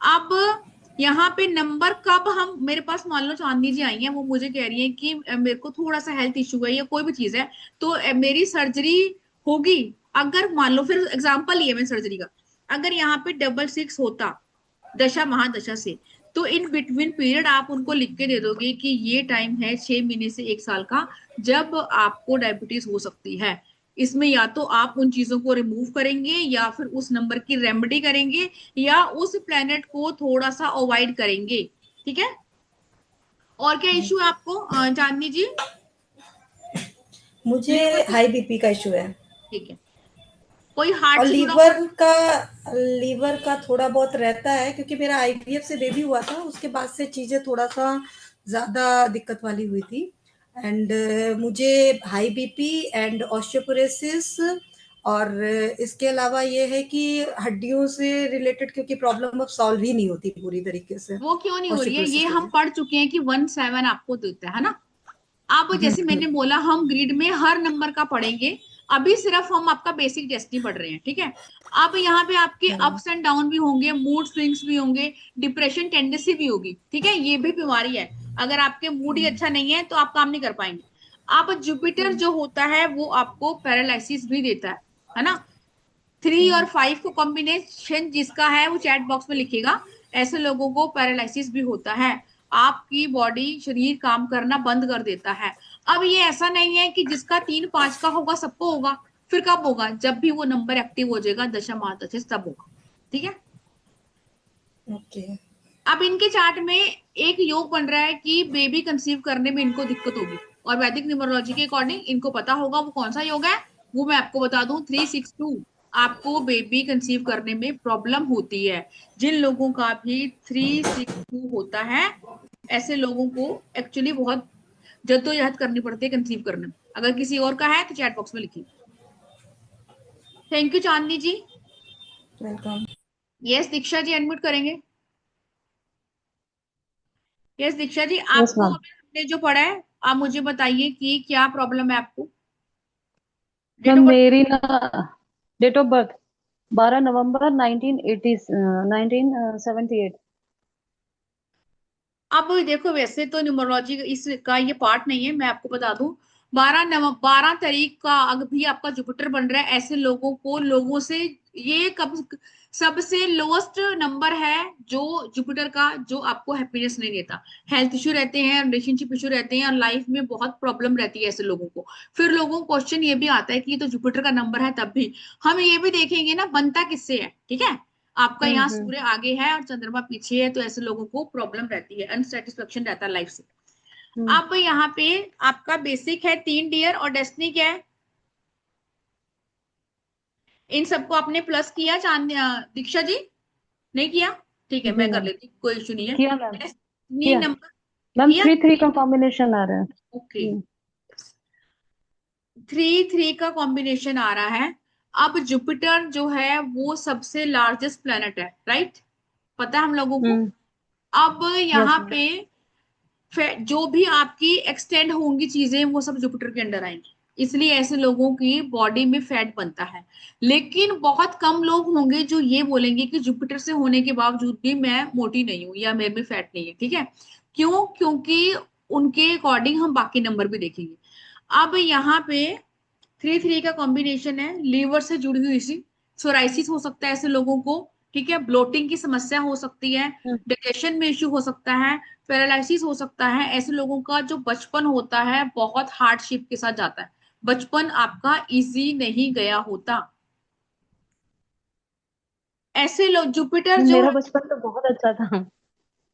अब यहाँ पे नंबर कब हम, मेरे पास मान लो चांदनी जी आई हैं, वो मुझे कह रही है कि मेरे को थोड़ा सा हेल्थ इश्यू है या कोई भी चीज है, तो मेरी सर्जरी होगी। अगर मान लो, फिर एग्जाम्पल ही है मैं सर्जरी का, अगर यहाँ पे 666 होता दशा महादशा से, तो इन बिटवीन पीरियड आप उनको लिख के दे दोगे कि ये टाइम है 6 महीने से 1 साल का, जब आपको डायबिटीज हो सकती है। इसमें या तो आप उन चीजों को रिमूव करेंगे या फिर उस नंबर की रेमेडी करेंगे या उस प्लेनेट को थोड़ा सा अवॉइड करेंगे, ठीक है। और क्या इश्यू है आपको चांदनी जी? मुझे लीवर की, हाई बीपी का इशू है। ठीक है। कोई हार्ट और से जुड़ा हुआ? लीवर का थोड़ा बहुत रहता है, क्योंकि मेरा आईवीएफ से बेबी हुआ था, उसके बाद से चीजें थोड़ा सा ज्यादा दिक्कत वाली हुई थी। एंड मुझे हाई बीपी एंड ऑस्टियोपोरोसिस, और इसके अलावा ये है कि हड्डियों से रिलेटेड, क्योंकि प्रॉब्लम अब सॉल्व ही नहीं होती पूरी तरीके से वो क्यों नहीं हो रही है? ये ऑस्टियोपोरोसिस हम वजह। पढ़ चुके हैं कि 1 7 आपको देता है ना। अब जैसे हम्म। मैंने बोला, हम ग्रिड में हर नंबर का पढ़ेंगे, अभी सिर्फ हम आपका बेसिक डेस्टिनी पढ़ रहे हैं, ठीक है। अब यहाँ पे आपके हम्म। अप्स एंड डाउन भी होंगे, मूड स्विंग्स भी होंगे, डिप्रेशन टेंडेंसी भी होगी, ठीक है, ये भी बीमारी है। अगर आपके मूड ही अच्छा नहीं है तो आप काम नहीं कर पाएंगे। अब जुपिटर जो होता है वो आपको पैरालिसिस भी देता है ना। 3 और 5 को कॉम्बिनेशन जिसका है वो चैट बॉक्स में लिखेगा। ऐसे लोगों को पैरालिसिस भी होता है, आपकी बॉडी शरीर काम करना बंद कर देता है। अब ये ऐसा नहीं है कि जिसका 3 5 का होगा सबको होगा, फिर कब होगा? जब भी वो नंबर एक्टिव हो जाएगा दशा महादशा से, तब होगा, ठीक है। ओके। अब इनके चार्ट में एक योग बन रहा है कि बेबी कंसीव करने में इनको दिक्कत होगी, और वैदिक न्यूमरोलॉजी के अकॉर्डिंग इनको पता होगा वो कौन सा योग है। वो मैं आपको बता दूं, 362 आपको बेबी कंसीव करने में प्रॉब्लम होती है। जिन लोगों का भी 362 होता है, ऐसे लोगों को एक्चुअली बहुत जद्दोजहद करनी पड़ती है कंसीव करने में। अगर किसी और का है तो चैट बॉक्स में लिखिए। Thank you Chandni ji. Welcome. Yes Diksha ji admit करेंगे। यस दीक्षा जी, यस आपको मैम। अभी हमने जो पढ़ा है, आप मुझे बताइए कि क्या प्रॉब्लम है आपको। Date ma'am of birth? मेरी ना डेट ऑफ बर्थ 12 नवंबर 1980 1978। अब देखो, वैसे तो न्यूमरोलॉजी इसका ये पार्ट नहीं है, मैं आपको बता दूं, 12 तारीख का अगर भी आपका जुपिटर बन रहा है, ऐसे लोगों को, लोगों से, ये कब सबसे लोएस्ट नंबर है जो जुपिटर का, जो आपको हैप्पीनेस नहीं देता। हेल्थ इश्यू रहते हैं, रिलेशनशिप इश्यू रहते हैं, और लाइफ में बहुत प्रॉब्लम रहती है ऐसे लोगों को। फिर लोगों को क्वेश्चन ये भी आता है कि ये तो जुपिटर का नंबर है, तब भी हम ये भी देखेंगे ना बनता किससे है, ठीक है। आपका यहाँ हम्म। सूर्य आगे है और चंद्रमा पीछे है, तो ऐसे लोगों को प्रॉब्लम रहती है, अनसेटिस्फेक्शन रहता है लाइफ से। हम्म। अब यहाँ पे आपका बेसिक है 3 डियर, और डेस्टिनी क्या है? इन सबको आपने प्लस किया दीक्षा जी? नहीं किया? ठीक है, जी मैं कर मैम। लेती, कोई इशू नहीं है। किया मैम। डेस्टिनी किया नंबर मैम। किया? 3 3 का कॉम्बिनेशन आ रहा है। ओके, 3 3 का कॉम्बिनेशन आ रहा है। अब जुपिटर जो है वो सबसे लार्जेस्ट प्लेनेट है, राइट? पता है हम लोगों को। हम्म। अब यस यहाँ मैम। पे जो भी आपकी एक्सटेंड होंगी चीजें, वो सब जुपिटर के अंडर आएंगी। इसलिए ऐसे लोगों की बॉडी में फैट बनता है। लेकिन बहुत कम लोग होंगे जो ये बोलेंगे कि जुपिटर से होने के बावजूद भी मैं मोटी नहीं हूं या मेरे में फैट नहीं है, ठीक है। क्यों? क्योंकि उनके अकॉर्डिंग हम बाकी नंबर भी देखेंगे। अब यहाँ पे 3 3 का कॉम्बिनेशन है, लीवर से जुड़ी हुई इसी सोराइसिस हो सकता है ऐसे लोगों को, ठीक है। ब्लोटिंग की समस्या हो सकती है, डाइजेशन में इश्यू हो सकता है, पैरालिसिस हो सकता है। ऐसे लोगों का जो बचपन होता है बहुत हार्डशिप के साथ जाता है, बचपन आपका इजी नहीं गया होता। ऐसे लोग जुपिटर जो मेरा है, बचपन तो बहुत अच्छा था।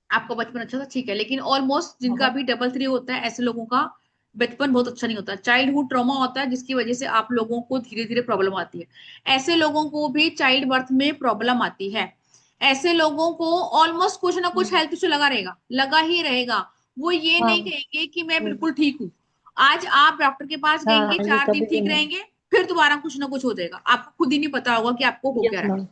आपका बचपन अच्छा था, ठीक है, लेकिन ऑलमोस्ट जिनका बहुत। भी डबल 3 होता है ऐसे लोगों का बचपन बहुत अच्छा नहीं होता, चाइल्डहुड ट्रॉमा होता है जिसकी वजह से आप लोगों को धीरे धीरे प्रॉब्लम आती है। ऐसे लोगों को भी चाइल्ड बर्थ में प्रॉब्लम आती है। ऐसे लोगों को ऑलमोस्ट कुछ ना कुछ हम्म, हेल्थ इशू लगा रहेगा, लगा ही रहेगा। वो ये नहीं हाँ। कहेंगे कि मैं हम्म, बिल्कुल ठीक हूँ। आज आप डॉक्टर के पास हाँ, गएंगे, ये 4 दिन कभी भी ठीक नहीं। रहेंगे, फिर दोबारा कुछ ना कुछ हो जाएगा, आपको खुद ही नहीं पता होगा कि आपको हो क्या यस रहा मैम।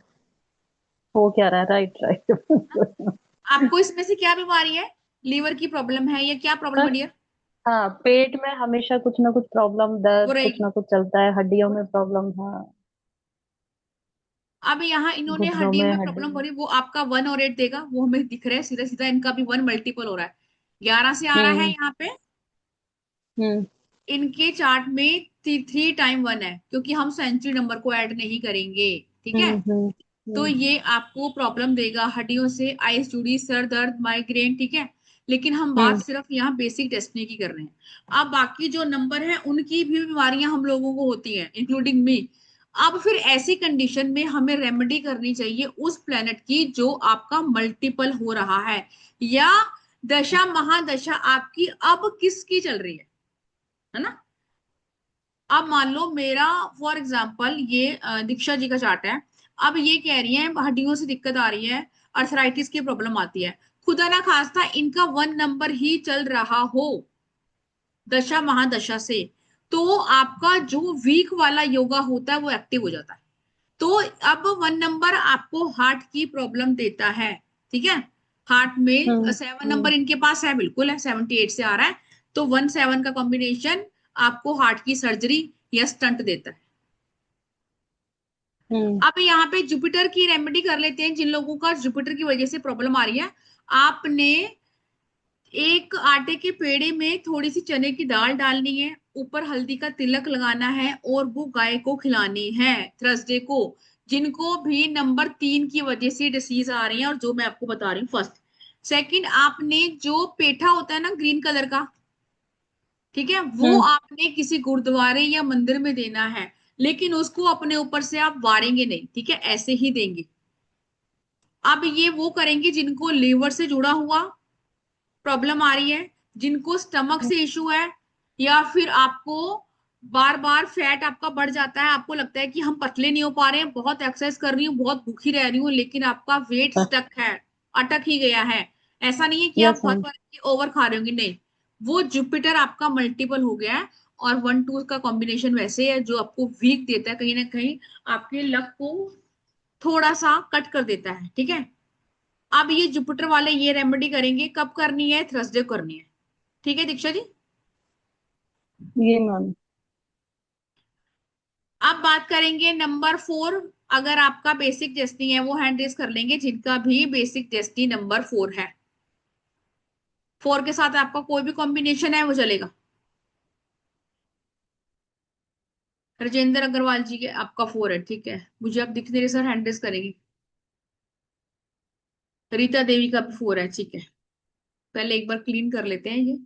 हो क्या रहा है, राइट है। राइट। आपको इसमें से क्या बीमारी है? लीवर की प्रॉब्लम है या क्या प्रॉब्लम है डियर? हाँ, पेट में हमेशा कुछ ना कुछ प्रॉब्लम, वो दर्द कुछ रहेगी। ना कुछ चलता है, हड्डियों में प्रॉब्लम। हाँ, अब यहाँ इन्होंने घुटनों हड्डी में, में हड्डी प्रॉब्लम में। हो रही, वो आपका 1 और 8 देगा, वो हमें दिख रहा है सीधा सीधा, इनका भी 1 मल्टीपल हो रहा है, 11 से आ रहा है हम्म। यहाँ पे। हम्म। इनके चार्ट में 3 टाइम 1 है, क्योंकि हम सेंचुरी नंबर को ऐड नहीं करेंगे, ठीक है। हम्म। हम्म। तो हम्म। ये आपको प्रॉब्लम देगा हड्डियों से, आइस जुड़ी, सर दर्द, माइग्रेन, ठीक है। लेकिन हम बात हम्म। सिर्फ यहाँ बेसिक डेस्टिनी की कर रहे हैं। अब बाकी जो नंबर है उनकी भी बीमारियां हम लोगों को होती हैं, इंक्लूडिंग मी। अब फिर ऐसी कंडीशन में हमें रेमेडी करनी चाहिए उस प्लेनेट की जो आपका मल्टीपल हो रहा है, या दशा महादशा आपकी अब किसकी चल रही है ना। अब मान लो मेरा फॉर एग्जाम्पल ये दीक्षा जी का चार्ट है। अब ये कह रही है हड्डियों से दिक्कत आ रही है, अर्थराइटिस की प्रॉब्लम आती है, खुदा ना खास्ता इनका 1 नंबर ही चल रहा हो दशा महादशा से, तो आपका जो वीक वाला योगा होता है वो एक्टिव हो जाता है। तो अब 1 नंबर आपको हार्ट की प्रॉब्लम देता है, ठीक है। हार्ट में हम्म। 7 नंबर हम्म। इनके पास है, बिल्कुल है, 78 से आ रहा है। तो 1 7 का कॉम्बिनेशन आपको हार्ट की सर्जरी या स्टंट देता है। हम्म। अब यहाँ पे जुपिटर की रेमेडी कर लेते हैं, जिन लोगों का जुपिटर की वजह से प्रॉब्लम आ रही है। आपने एक आटे के पेड़े में थोड़ी सी चने की दाल डालनी है, ऊपर हल्दी का तिलक लगाना है, और वो गाय को खिलानी है थर्सडे को, जिनको भी नंबर 3 की वजह से डिसीज आ रही है, और जो मैं आपको बता रही हूँ फर्स्ट। सेकंड, आपने जो पेठा होता है ना ग्रीन कलर का, ठीक है, वो हम्म। आपने किसी गुरुद्वारे या मंदिर में देना है, लेकिन उसको अपने ऊपर से आप वारेंगे नहीं, ठीक है, ऐसे ही देंगे। अब ये वो करेंगे जिनको लीवर से जुड़ा हुआ प्रॉब्लम आ रही है, जिनको स्टमक से इशू है, या फिर आपको बार बार फैट आपका बढ़ जाता है, आपको लगता है कि हम पतले नहीं हो पा रहे हैं, बहुत एक्सरसाइज कर रही हूँ, बहुत भूखी रह रही हूँ, लेकिन आपका वेट स्टक है, अटक ही गया है। ऐसा नहीं है कि आप यस बहुत मैम। बार ओवर खा रहे होंगे, नहीं, वो जुपिटर आपका मल्टीपल हो गया है। और 1 2 का कॉम्बिनेशन वैसे है जो आपको वीक देता है, कहीं ना कहीं आपके लक को थोड़ा सा कट कर देता है, ठीक है। अब ये जुपिटर वाले ये रेमेडी करेंगे, कब करनी है? थर्सडे करनी है, ठीक है दीक्षा जी। ये मैम। अब बात करेंगे नंबर 4। अगर आपका बेसिक डेस्टिनी है वो हैंड रेस कर लेंगे, जिनका भी बेसिक डेस्टिनी नंबर 4 है। 4 के साथ आपका कोई भी कॉम्बिनेशन है वो चलेगा। राजेंद्र अग्रवाल जी के आपका 4 है, ठीक है, मुझे अब दिख नहीं रहे सर, हैंड रेस करेंगी। रीता देवी का भी 4 है, ठीक है। पहले एक बार क्लीन कर लेते हैं ये।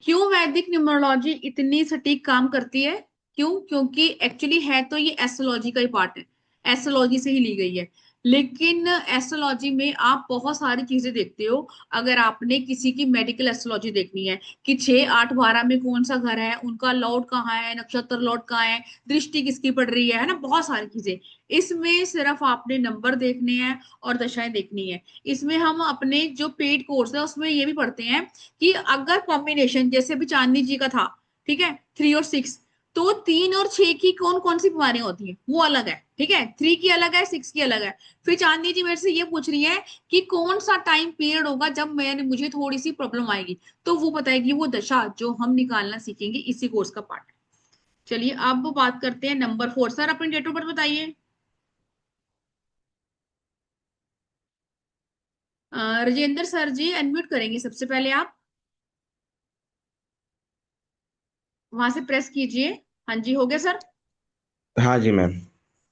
क्यों वैदिक न्यूमरोलॉजी इतनी सटीक काम करती है? क्यों? क्योंकि एक्चुअली है तो ये एस्ट्रोलॉजी का ही पार्ट है, एस्ट्रोलॉजी से ही ली गई है। लेकिन एस्ट्रोलॉजी में आप बहुत सारी चीजें देखते हो। अगर आपने किसी की मेडिकल एस्ट्रोलॉजी देखनी है कि 6 8 12 में कौन सा घर है, उनका लॉर्ड कहाँ है, नक्षत्र लॉर्ड कहाँ है, दृष्टि किसकी पड़ रही है ना, बहुत सारी चीजें। इसमें सिर्फ आपने नंबर देखने हैं और दशाएं देखनी है। इसमें हम अपने जो पेड कोर्स है उसमें ये भी पढ़ते हैं कि अगर कॉम्बिनेशन जैसे अभी चांदनी जी का था, ठीक है, 3 और 6, तो 3 और 6 की कौन कौन सी बीमारियां होती हैं वो अलग है, ठीक है, 3 की अलग है, 6 की अलग है। फिर चांदनी जी मेरे से ये पूछ रही है कि कौन सा टाइम पीरियड होगा जब मुझे थोड़ी सी प्रॉब्लम आएगी, तो वो बताएगी वो दशा जो हम निकालना सीखेंगे इसी कोर्स का पार्ट है। चलिए अब बात करते हैं नंबर 4। सर अपनी डेट ऑफ बर्थ बताइए। राजेंद्र सर जी अनम्यूट करेंगे सबसे पहले आप, वहां से प्रेस कीजिए। हाँ जी हो गया सर। हाँ जी मैम।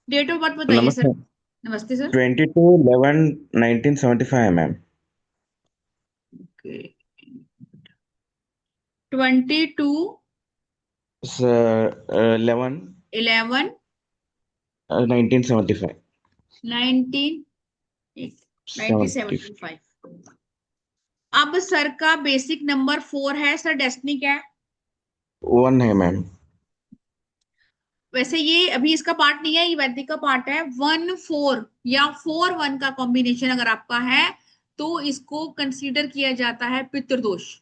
डेट ऑफ बर्थ बताइए सर। नमस्ते। नमस्ते सर। 22/11/1975 है मैम। ओके, 22 11 11 1975। 1975। अब सर का बेसिक नंबर 4 है सर, डेस्टिनी क्या है? 1 है मैम। वैसे ये अभी इसका पार्ट नहीं है, ये वैदिक का पार्ट है। 1 4 या 4 1 का कॉम्बिनेशन अगर आपका है तो इसको कंसीडर किया जाता है पितृदोष।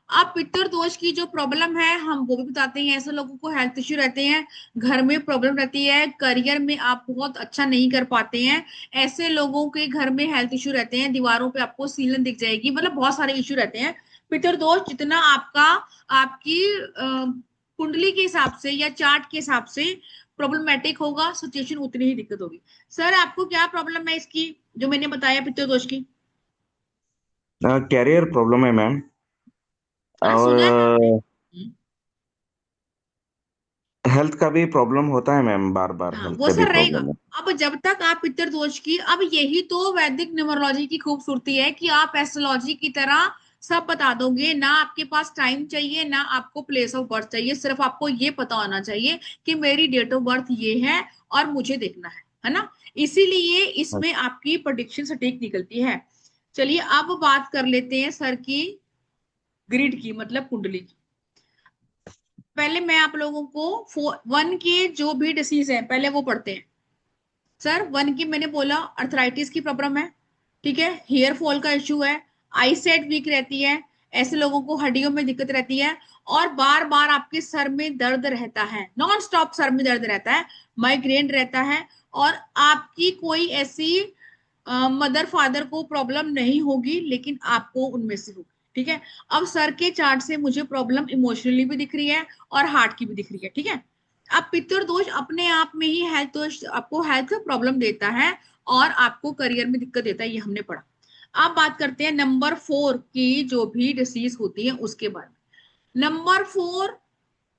अब पितृदोष की जो प्रॉब्लम है हम वो भी बताते हैं। ऐसे लोगों को हेल्थ इश्यू रहते हैं, घर में प्रॉब्लम रहती है, करियर में आप बहुत अच्छा नहीं कर पाते हैं, ऐसे लोगों के घर में हेल्थ इश्यू रहते हैं, दीवारों पे आपको सीलन दिख जाएगी, मतलब बहुत सारे इश्यू रहते हैं। पितृदोष जितना आपका आपकी कुंडली के हिसाब से या चार्ट के हिसाब से प्रॉब्लमेटिक होगा, सिचुएशन उतनी ही दिक्कत होगी। सर आपको क्या प्रॉब्लम है इसकी जो मैंने बताया पितृदोष की? कैरियर प्रॉब्लम है मैम। हाँ और सुना है मैंने। हेल्थ का भी प्रॉब्लम होता है मैम, बार बार हाँ हेल्थ वो का भी सर रहेगा। प्रॉब्लम है। अब जब तक आप पितृदोष की, अब यही तो वैदिक न्यूमरोलॉजी की खूबसूरती है कि आप एस्ट्रोलॉजी की तरह सब बता दोगे, ना आपके पास टाइम चाहिए ना आपको प्लेस ऑफ बर्थ चाहिए, सिर्फ आपको ये पता होना चाहिए कि मेरी डेट ऑफ बर्थ ये है और मुझे देखना है ना। इसीलिए हाँ। इसमें आपकी प्रेडिक्शन सटीक निकलती है। चलिए अब बात कर लेते हैं सर की ग्रिड की, मतलब कुंडली की। पहले मैं आप लोगों को 1 के जो भी डिसीज है पहले वो पढ़ते हैं। सर 1 की मैंने बोला अर्थराइटिस की प्रॉब्लम है, ठीक है, हेयर फॉल का इश्यू है, आई सेट वीक रहती है, ऐसे लोगों को हड्डियों में दिक्कत रहती है, और बार बार आपके सर में दर्द रहता है, नॉन स्टॉप सर में दर्द रहता है, माइग्रेन रहता है, और आपकी कोई ऐसी मदर फादर को प्रॉब्लम नहीं होगी लेकिन आपको उनमें से होगी, ठीक है। अब सर के चार्ट से मुझे प्रॉब्लम इमोशनली भी दिख रही है और हार्ट की भी दिख रही है, ठीक है। अब पितृदोष अपने आप में ही हेल्थ दोष, आपको हेल्थ प्रॉब्लम देता है और आपको करियर में दिक्कत देता है, ये हमने पढ़ा। अब बात करते हैं नंबर 4 की जो भी डिसीज होती है उसके बारे में। नंबर 4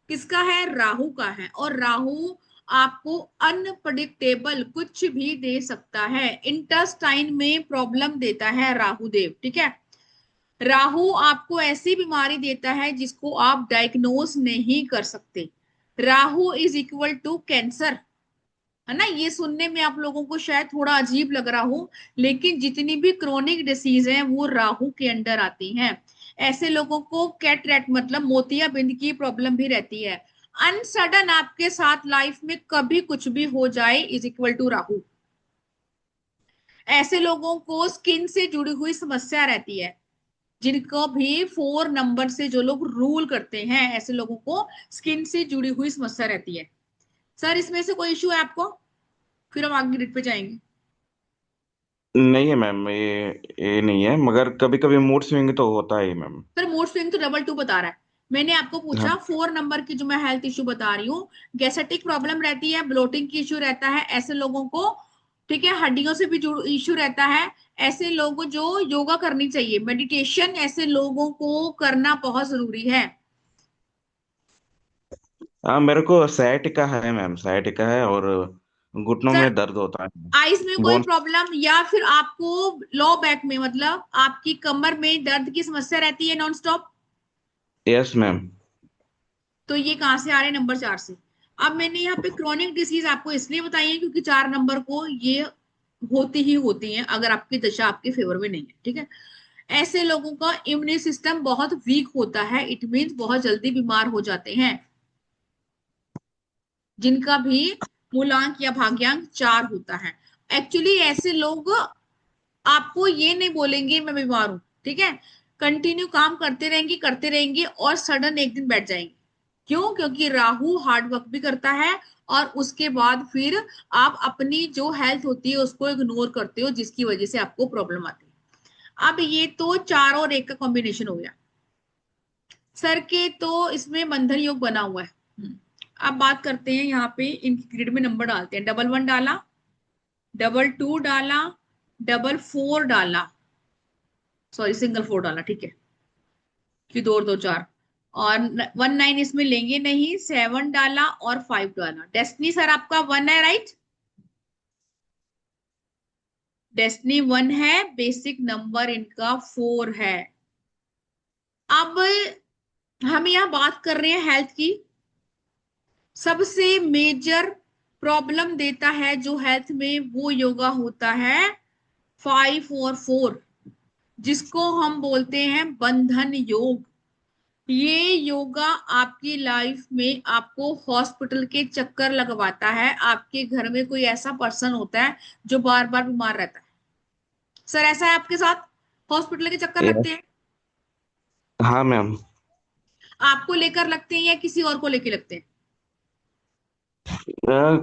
किसका है? राहु का है, और राहु आपको अनप्रडिक्टेबल कुछ भी दे सकता है, इंटेस्टाइन में प्रॉब्लम देता है राहु देव, ठीक है। राहु आपको ऐसी बीमारी देता है जिसको आप डायग्नोज नहीं कर सकते। Rahu is equal to cancer, है ना। ये सुनने में आप लोगों को शायद थोड़ा अजीब लग रहा हो, लेकिन जितनी भी क्रोनिक डिसीज हैं वो राहु के अंडर आती हैं। ऐसे लोगों को कैटरेक्ट मतलब मोतियाबिंद की प्रॉब्लम भी रहती है। अनसडन आपके साथ लाइफ में कभी कुछ भी हो जाए इज इक्वल टू राहु। ऐसे लोगों को स्किन से जुड़ी हुई समस्या रहती है, जिनको भी 4 नंबर से जो लोग रूल करते हैं ऐसे लोगों को स्किन से जुड़ी हुई समस्या रहती है। सर इसमें से कोई इश्यू है आपको? फिर हम आगे ग्रिड पे जाएंगे। नहीं है मैम, ये नहीं है, मगर कभी कभी मूड स्विंग तो होता है मैम। सर मूड स्विंग तो डबल 2 बता रहा है। मैंने आपको हाँ। पूछा 4 नंबर की जो मैं हेल्थ इश्यू बता रही हूँ, गैसेटिक प्रॉब्लम रहती है, ब्लोटिंग की इश्यू रहता है ऐसे लोगों को, ठीक है, हड्डियों से भी इश्यू रहता है, ऐसे लोगों जो योगा करनी चाहिए, मेडिटेशन ऐसे लोगों को करना बहुत जरूरी है। हाँ, मेरे को sciatica है मैम, sciatica है, और घुटनों सर में दर्द होता है। आइज में कोई बोन। प्रॉब्लम या फिर आपको लो बैक में मतलब आपकी कमर में दर्द की समस्या रहती है नॉन स्टॉप? Yes ma'am. तो ये कहाँ से आ रहे हैं? नंबर 4 से। अब मैंने यहाँ पे क्रॉनिक डिसीज आपको इसलिए बताई है क्योंकि 4 नंबर को ये होती ही होती है अगर आपकी दशा आपके फेवर में नहीं है, ठीक है। ऐसे लोगों का इम्यून सिस्टम बहुत वीक होता है, इट मीन्स बहुत जल्दी बीमार हो जाते हैं, जिनका भी मूलांक या भाग्यांक 4 होता है। एक्चुअली ऐसे लोग आपको ये नहीं बोलेंगे मैं बीमार हूं, ठीक है, कंटिन्यू काम करते रहेंगे और सडन एक दिन बैठ जाएंगे, क्यों? क्योंकि राहु हार्ड वर्क भी करता है और उसके बाद फिर आप अपनी जो हेल्थ होती है उसको इग्नोर करते हो, जिसकी वजह से आपको प्रॉब्लम आती है। अब ये तो 4 और 1 का कॉम्बिनेशन हो गया। सर के तो इसमें बंधन योग बना हुआ है। अब बात करते हैं, यहाँ पे इनकी ग्रिड में नंबर डालते हैं। 11 डाला, 22 डाला, 44 डाला, सॉरी सिंगल 4 डाला, ठीक है, कि 2 और 2 4, और 19 इसमें लेंगे नहीं, 7 डाला और 5 डाला। डेस्टिनी सर आपका 1 है, राइट? डेस्टिनी 1 है, बेसिक नंबर इनका 4 है। अब हम यहाँ बात कर रहे हैं हेल्थ की। सबसे मेजर प्रॉब्लम देता है जो हेल्थ में, वो योगा होता है 5 और 4, जिसको हम बोलते हैं बंधन योग। ये योगा आपकी लाइफ में आपको हॉस्पिटल के चक्कर लगवाता है। आपके घर में कोई ऐसा पर्सन होता है जो बार बार बीमार रहता है। सर ऐसा है आपके साथ? हॉस्पिटल के चक्कर ये- लगते हैं? हाँ मैम। आपको लेकर लगते हैं या किसी और को लेकर लगते हैं?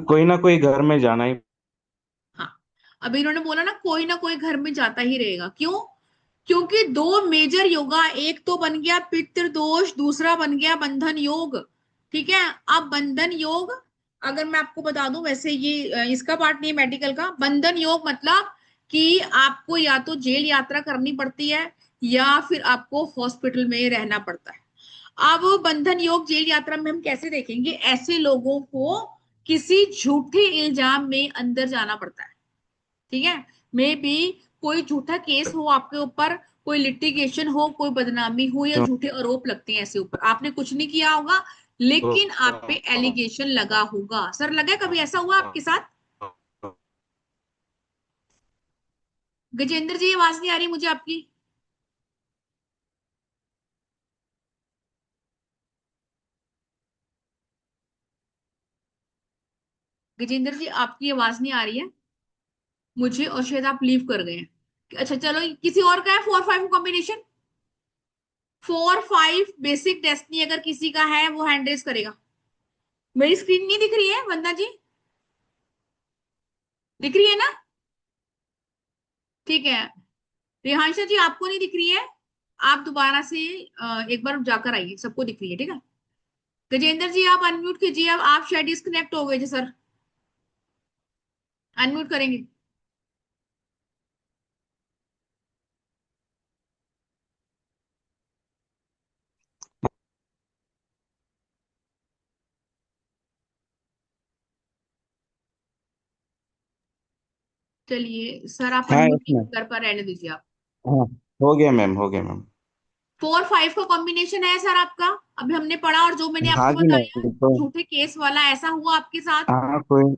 कोई ना कोई घर में जाना ही। हाँ, अभी इन्होंने बोला ना कोई घर में जाता ही रहेगा। क्यों? क्योंकि 2 मेजर योगा, एक तो बन गया पितृ दोष, दूसरा बन गया बंधन योग। ठीक है। अब बंधन योग, अगर मैं आपको बता दूं, वैसे ये इसका पार्ट नहीं है मेडिकल का। बंधन योग मतलब कि आपको या तो जेल यात्रा करनी पड़ती है या फिर आपको हॉस्पिटल में रहना पड़ता है। अब बंधन योग जेल यात्रा में हम कैसे देखेंगे? ऐसे लोगों को किसी झूठे इल्जाम में अंदर जाना पड़ता है। ठीक है। मे बी कोई झूठा केस हो आपके ऊपर, कोई लिटिगेशन हो, कोई बदनामी हो, या झूठे आरोप लगते हैं ऐसे ऊपर। आपने कुछ नहीं किया होगा लेकिन आप पे एलिगेशन लगा होगा। सर लगा है? कभी ऐसा हुआ आपके साथ? गजेंद्र जी आवाज नहीं आ रही मुझे आपकी। गजेंद्र जी आपकी आवाज नहीं आ रही है मुझे, और शायद आप लीव कर गए हैं। अच्छा चलो, किसी और का है 4-5 कॉम्बिनेशन? 4-5 बेसिक डेस्टिनी अगर किसी का है वो हैंड रेज करेगा। मेरी स्क्रीन नहीं दिख रही है वंदना जी? दिख रही है ना? ठीक है। रेहांशा जी आपको नहीं दिख रही है? आप दोबारा से एक बार जाकर आइए, सबको दिख रही है, ठीक है। गजेंद्र जी आप अनम्यूट कीजिए। अब आप शायद डिस्कनेक्ट हो गए थे सर, अनम्यूट करेंगे। चलिए सर, आप हाँ अनम्यूट नहीं इसमें। कर पा, रहने दीजिए आप। हाँ, हो गया मैम, हो गया मैम। 4-5 का कॉम्बिनेशन है सर आपका, अभी हमने पढ़ा। और जो मैंने हाँ आपको जी बताया मैम, तो झूठे केस वाला, ऐसा हुआ आपके साथ? हाँ कोई,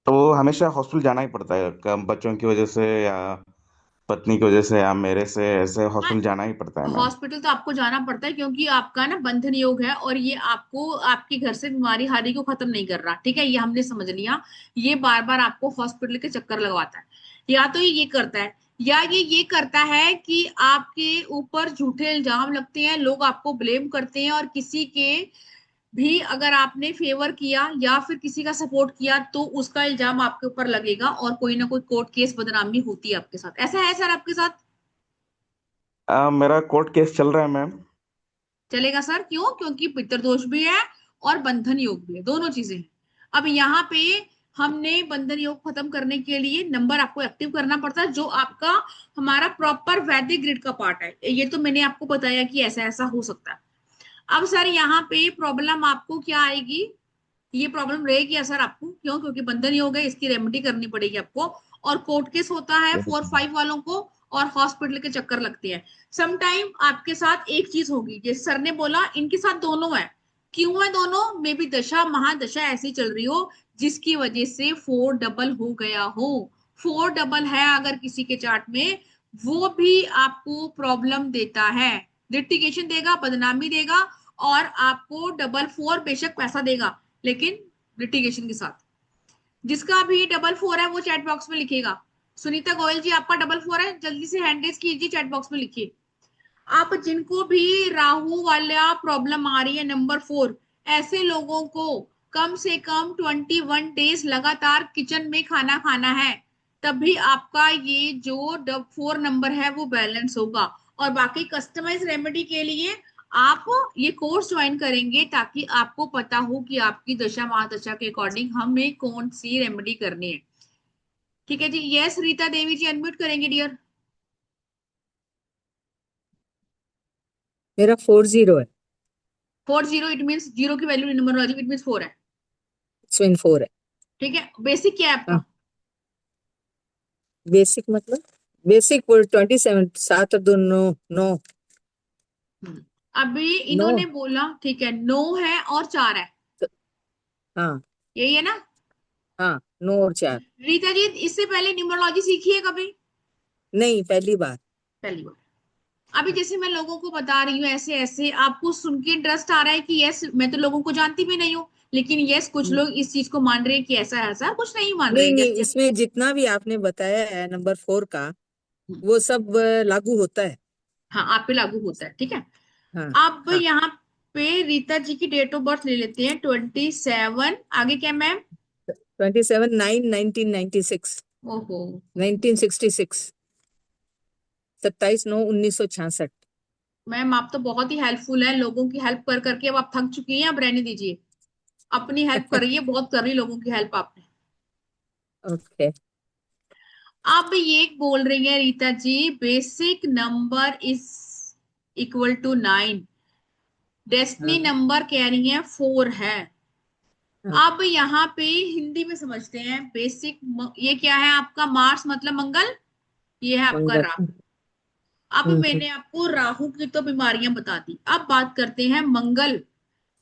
तो हमेशा हॉस्पिटल जाना ही पड़ता है बच्चों की वजह से या पत्नी की वजह से या मेरे से, ऐसे हाँ, हॉस्पिटल जाना ही पड़ता है मैम। हॉस्पिटल तो आपको जाना पड़ता है क्योंकि आपका ना बंधन योग है, और ये आपको आपके घर से बीमारी हारी को खत्म नहीं कर रहा। ठीक है, ये हमने समझ लिया। ये बार बार आपको हॉस्पिटल के चक्कर लगवाता है। या तो ये करता है, या ये करता है कि आपके ऊपर झूठे इल्जाम लगते हैं, लोग आपको ब्लेम करते हैं, और किसी के भी अगर आपने फेवर किया या फिर किसी का सपोर्ट किया तो उसका इल्जाम आपके ऊपर लगेगा, और कोई ना कोई कोर्ट केस बदनामी होती है आपके साथ। ऐसा है सर आपके साथ? मेरा कोर्ट केस चल रहा है मैम। चलेगा सर। क्यों? क्योंकि पितृदोष भी है और बंधन योग भी है, दोनों चीजें हैं। अब यहाँ पे हमने बंधन योग खत्म करने के लिए नंबर आपको एक्टिव करना पड़ता है, जो आपका हमारा प्रॉपर वैदिक ग्रिड का पार्ट है। ये तो मैंने आपको बताया कि ऐसा ऐसा हो सकता है। अब सर यहाँ पे प्रॉब्लम आपको क्या आएगी? ये प्रॉब्लम रहेगी सर आपको। क्यों? क्योंकि बंधन योग है, इसकी रेमेडी करनी पड़ेगी आपको। और कोर्ट केस होता है 4-5 वालों को, और हॉस्पिटल के चक्कर लगते हैं। समटाइम आपके साथ एक चीज होगी, जैसे सर ने बोला इनके साथ दोनों है। क्यों है दोनों? मे बी दशा महादशा ऐसी चल रही हो जिसकी वजह से 4 डबल हो गया हो। 4 डबल है अगर किसी के चार्ट में, वो भी आपको प्रॉब्लम देता है, लिटिगेशन देगा, बदनामी देगा, और आपको डबल 4 बेशक पैसा देगा लेकिन लिटिगेशन के साथ। जिसका भी डबल 4 है वो चैट बॉक्स में लिखेगा। सुनीता गोयल जी आपका डबल 4 है, जल्दी से हैंड रेज कीजिए, चैट बॉक्स में लिखिए। अब जिनको भी राहु वाला प्रॉब्लम आ रही है, नंबर 4, ऐसे लोगों को कम से कम 21 डेज लगातार किचन में खाना खाना है, तभी आपका ये जो 4 नंबर है वो बैलेंस होगा। और बाकी कस्टमाइज रेमेडी के लिए आप ये कोर्स ज्वाइन करेंगे ताकि आपको पता हो कि आपकी दशा महादशा के अकॉर्डिंग हमें कौन सी रेमेडी करनी है। ठीक है जी। यस रीता देवी जी, अनम्यूट करेंगे डियर। मेरा 40 है। 40, इट मीन जीरो की वैल्यू न्यूमरोलॉजी इट मीन 4 है। स्विन 4 है। ठीक है। बेसिक क्या है आपका? हाँ, बेसिक मतलब बेसिक वो 27, 7 और 2 9 9 अभी 9। इन्होंने बोला, ठीक है, 9 है और 4 है, हाँ यही है ना? हाँ, 9 और 4। रीता जी, इससे पहले न्यूमरोलॉजी सीखी है कभी? नहीं, पहली बार। पहली बार। अभी जैसे मैं लोगों को बता रही हूँ ऐसे ऐसे, आपको सुन के इंटरेस्ट आ रहा है कि यस, मैं तो लोगों को जानती भी नहीं हूँ, लेकिन यस कुछ लोग इस चीज को मान रहे हैं कि ऐसा ऐसा, कुछ नहीं मान रहे नहीं हैं। नहीं, जैसे इसमें जितना भी आपने बताया है नंबर 4 का, वो सब लागू होता है। हाँ, आप पे लागू होता है। ठीक है। हाँ अब हाँ, यहाँ पे रीता जी की डेट ऑफ बर्थ ले लेते हैं, 27, आगे क्या मैम? 27/9/1996। ओहो, 1966। 27/9/1966। मैम आप तो बहुत ही हेल्पफुल है, लोगों की हेल्प कर करके अब आप थक चुकी हैं, अब रहने दीजिए। अपनी हेल्प करिए, बहुत कर रही लोगों की हेल्प आपने। ओके। अब ये बोल रही है Rita ji, basic number is equal to 9, destiny हाँ नंबर कह रही है 4 है। हाँ, अब यहाँ पे हिंदी में समझते हैं। बेसिक ये क्या है आपका? मार्स मतलब मंगल, ये है आपका मंगल। राहु। अब हम्म मैंने आपको राहु की तो बीमारियां बता दी, अब बात करते हैं मंगल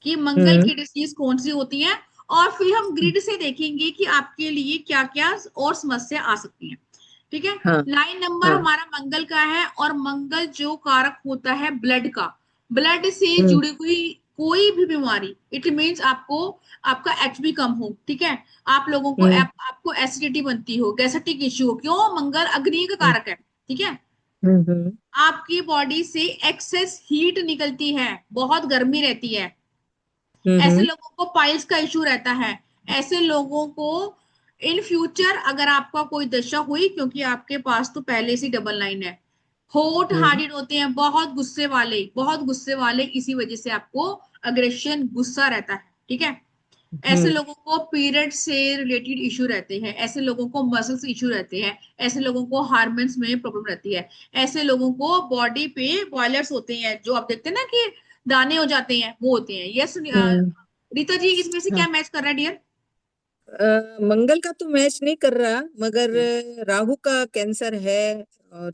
कि मंगल हम्म की डिसीज कौन सी होती है, और फिर हम ग्रिड से देखेंगे कि आपके लिए क्या क्या और समस्या आ सकती है। ठीक है। हाँ 9 नंबर हाँ, हमारा मंगल का है, और मंगल जो कारक होता है ब्लड का, ब्लड से हम्म जुड़ी हुई कोई भी बीमारी, इट मीन्स आपको आपका एचबी कम हो, ठीक है, आप लोगों को हम्म आपको एसिडिटी बनती हो, गैस्ट्रिक इश्यू हो, क्यों? मंगल अग्नि का हम्म कारक है। ठीक है। हम्म आपकी बॉडी से एक्सेस हीट निकलती है, बहुत गर्मी रहती है, ऐसे हम्म लोगों को पाइल्स का इशू रहता है, ऐसे लोगों को इन फ्यूचर अगर आपका कोई दशा हुई, क्योंकि आपके पास तो पहले से डबल लाइन है, होट हम्म हार्डेड होते हैं, बहुत गुस्से वाले, बहुत गुस्से वाले, इसी वजह से आपको अग्रेशन, गुस्सा रहता है। ठीक है। ऐसे हम्म लोगों को पीरियड से रिलेटेड इश्यू रहते हैं, ऐसे लोगों को मसल्स इश्यू रहते हैं, ऐसे लोगों को हार्मोन्स में प्रॉब्लम रहती है, ऐसे लोगों को बॉडी पे बॉयलर्स होते हैं, जो आप देखते हैं ना कि दाने हो जाते हैं, वो होते हैं। यस हम्म, रीता जी, इसमें से क्या हाँ। मैच कर रहा है डियर? मंगल का तो मैच नहीं कर रहा, मगर राहु का कैंसर है, और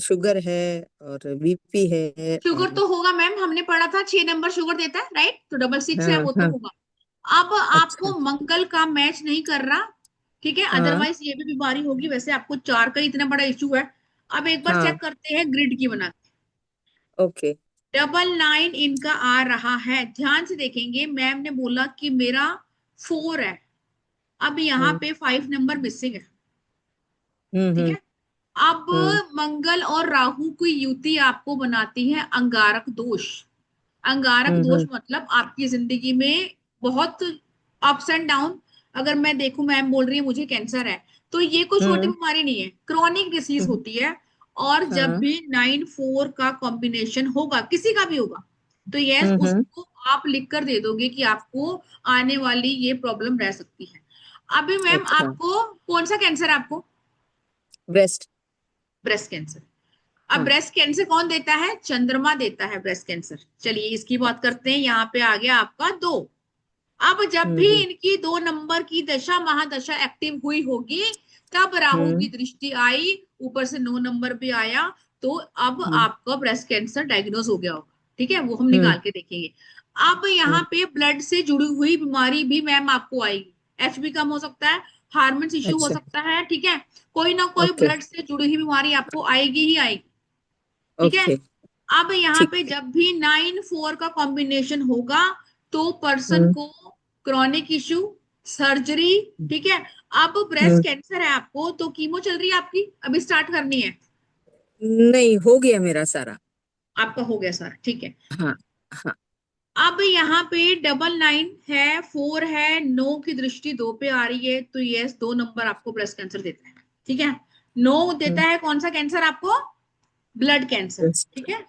शुगर है, और बीपी है, शुगर और तो होगा मैम, हमने पढ़ा था 6 नंबर शुगर देता है, राइट? तो 666 है, हाँ वो तो हाँ। होगा। अब अच्छा। आपको मंगल का मैच नहीं कर रहा, ठीक है, हाँ अदरवाइज ये भी बीमारी होगी। वैसे आपको 4 का इतना बड़ा इशू है। अब एक बार हाँ, चेक करते हैं ग्रिड की बना के। ओके। 999 इनका आ रहा है, ध्यान से देखेंगे। मैम ने बोला कि मेरा 4 है, अब यहाँ हम्म पे 5 नंबर मिसिंग है। हम्म ठीक हम्म है। अब हम्म मंगल और राहु की युति आपको बनाती है अंगारक दोष। अंगारक दोष हम्म मतलब आपकी जिंदगी में बहुत अप्स एंड डाउन। अगर मैं देखूं, मैम बोल रही है मुझे कैंसर है, तो ये कोई छोटी हम्म बीमारी नहीं है, क्रॉनिक डिसीज हम्म, होती है। और जब हाँ। भी 9 4 का कॉम्बिनेशन होगा, किसी का भी होगा, तो यस हम्म, उसको आप लिख कर दे दोगे कि आपको आने वाली ये प्रॉब्लम रह सकती है। अभी मैम अच्छा। आपको कौन सा कैंसर है आपको? ब्रेस्ट। Breast cancer. अब हाँ। ब्रेस्ट कैंसर कौन देता है? चंद्रमा देता है ब्रेस्ट कैंसर। चलिए इसकी बात करते हैं। यहाँ पे आ गया आपका 2। अब जब भी हम्म इनकी 2 नंबर की दशा महादशा एक्टिव हुई होगी, तब राहु की हम्म दृष्टि आई, ऊपर से 9 नंबर भी आया, तो अब हम्म आपका ब्रेस्ट कैंसर डायग्नोज हो गया होगा। ठीक है, वो हम हम्म निकाल के देखेंगे। अब यहाँ हम्म, पे ब्लड से जुड़ी हुई बीमारी भी मैम आपको आएगी, एचबी कम हो सकता है, हार्मोन्स इश्यू हो अच्छा। सकता है। ठीक है। कोई ना कोई ओके ब्लड से जुड़ी हुई बीमारी आपको आएगी ही आएगी। ठीक है। ओके। अब यहाँ ठीक पे है। जब भी 9 4 का कॉम्बिनेशन होगा, तो पर्सन हम्म को क्रॉनिक इश्यू, सर्जरी। ठीक है। अब ब्रेस्ट हम्म, कैंसर है आपको, तो कीमो चल रही है आपकी, अभी स्टार्ट करनी है। नहीं, हो गया मेरा सारा। आपका हो गया सर, ठीक है। हाँ हाँ। अब यहाँ पे 99 है, 4 है, 9 की दृष्टि 2 पे आ रही है, तो यस 2 नंबर आपको ब्रेस्ट कैंसर देता है, ठीक है। 9 देता है कौन सा कैंसर आपको? ब्लड कैंसर, breast- ठीक है।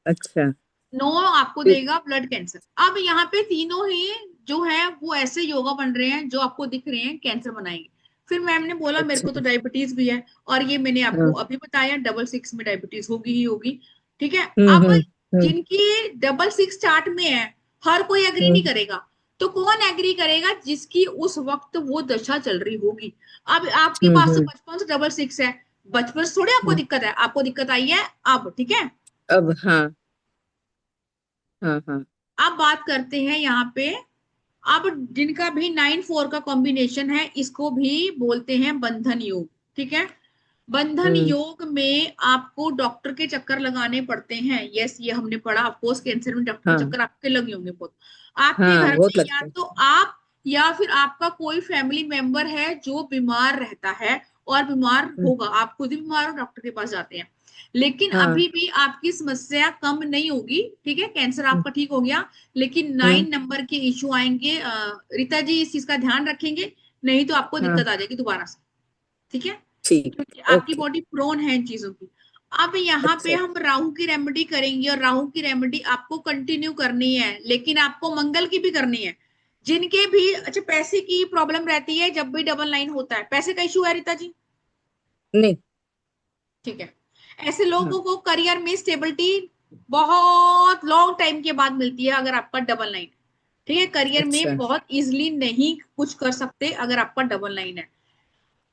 अच्छा। 9 आपको फिर- देगा ब्लड कैंसर। अब यहाँ पे तीनों ही जो है वो ऐसे योगा बन रहे हैं जो आपको दिख रहे हैं कैंसर बनाएंगे। फिर मैम ने बोला मेरे को तो अच्छा। डायबिटीज भी है, और ये मैंने आपको हाँ। अभी बताया 66 में डायबिटीज होगी ही होगी, ठीक है। हम्म अब हम्म हम्म जिनकी 66 चार्ट में है, हर कोई एग्री नहीं हम्म करेगा। तो कौन एग्री करेगा? जिसकी उस वक्त वो दशा चल रही होगी। अब आपके हम्म पास तो हम्म बचपन से 66 है, बचपन से थोड़ी आपको हम्म। दिक्कत है, आपको दिक्कत आई है अब, ठीक है। अब हाँ हाँ हाँ। अब बात करते हैं यहाँ पे, अब जिनका भी 9-4 का कॉम्बिनेशन है, इसको भी बोलते हैं बंधन योग, ठीक है। बंधन हम्म। योग में आपको डॉक्टर के चक्कर लगाने पड़ते हैं, यस ये हमने पढ़ा, ऑफकोर्स कैंसर में डॉक्टर के हाँ चक्कर आपके लगे होंगे बहुत। आपके हाँ घर बहुत में या लगता है। तो आप या फिर आपका कोई फैमिली मेंबर है जो बीमार रहता है, और बीमार हम्म, होगा, आप खुद ही बीमार हो डॉक्टर के पास जाते हैं, लेकिन हाँ। अभी भी आपकी समस्या कम नहीं होगी, ठीक है। कैंसर हम्म आपका ठीक हो गया, लेकिन हम्म, 9 नंबर के इश्यू आएंगे। रीता जी इस चीज का ध्यान रखेंगे, नहीं तो आपको हाँ। दिक्कत आ जाएगी दोबारा से, ठीक है, ठीक। क्योंकि आपकी ओके। बॉडी प्रोन है इन चीजों की। अब यहाँ पे अच्छा। हम राहु की रेमेडी करेंगे, और राहु की रेमेडी आपको कंटिन्यू करनी है, लेकिन आपको मंगल की भी करनी है। जिनके भी अच्छा पैसे की प्रॉब्लम रहती है, जब भी 99 होता है, पैसे का इशू है रीता जी, नहीं। ठीक है। ऐसे हाँ। लोगों को करियर में स्टेबिलिटी बहुत लॉन्ग टाइम के बाद मिलती है अगर आपका 99, ठीक है। करियर में अच्छा बहुत इजिली नहीं कुछ कर सकते अगर आपका 99 है।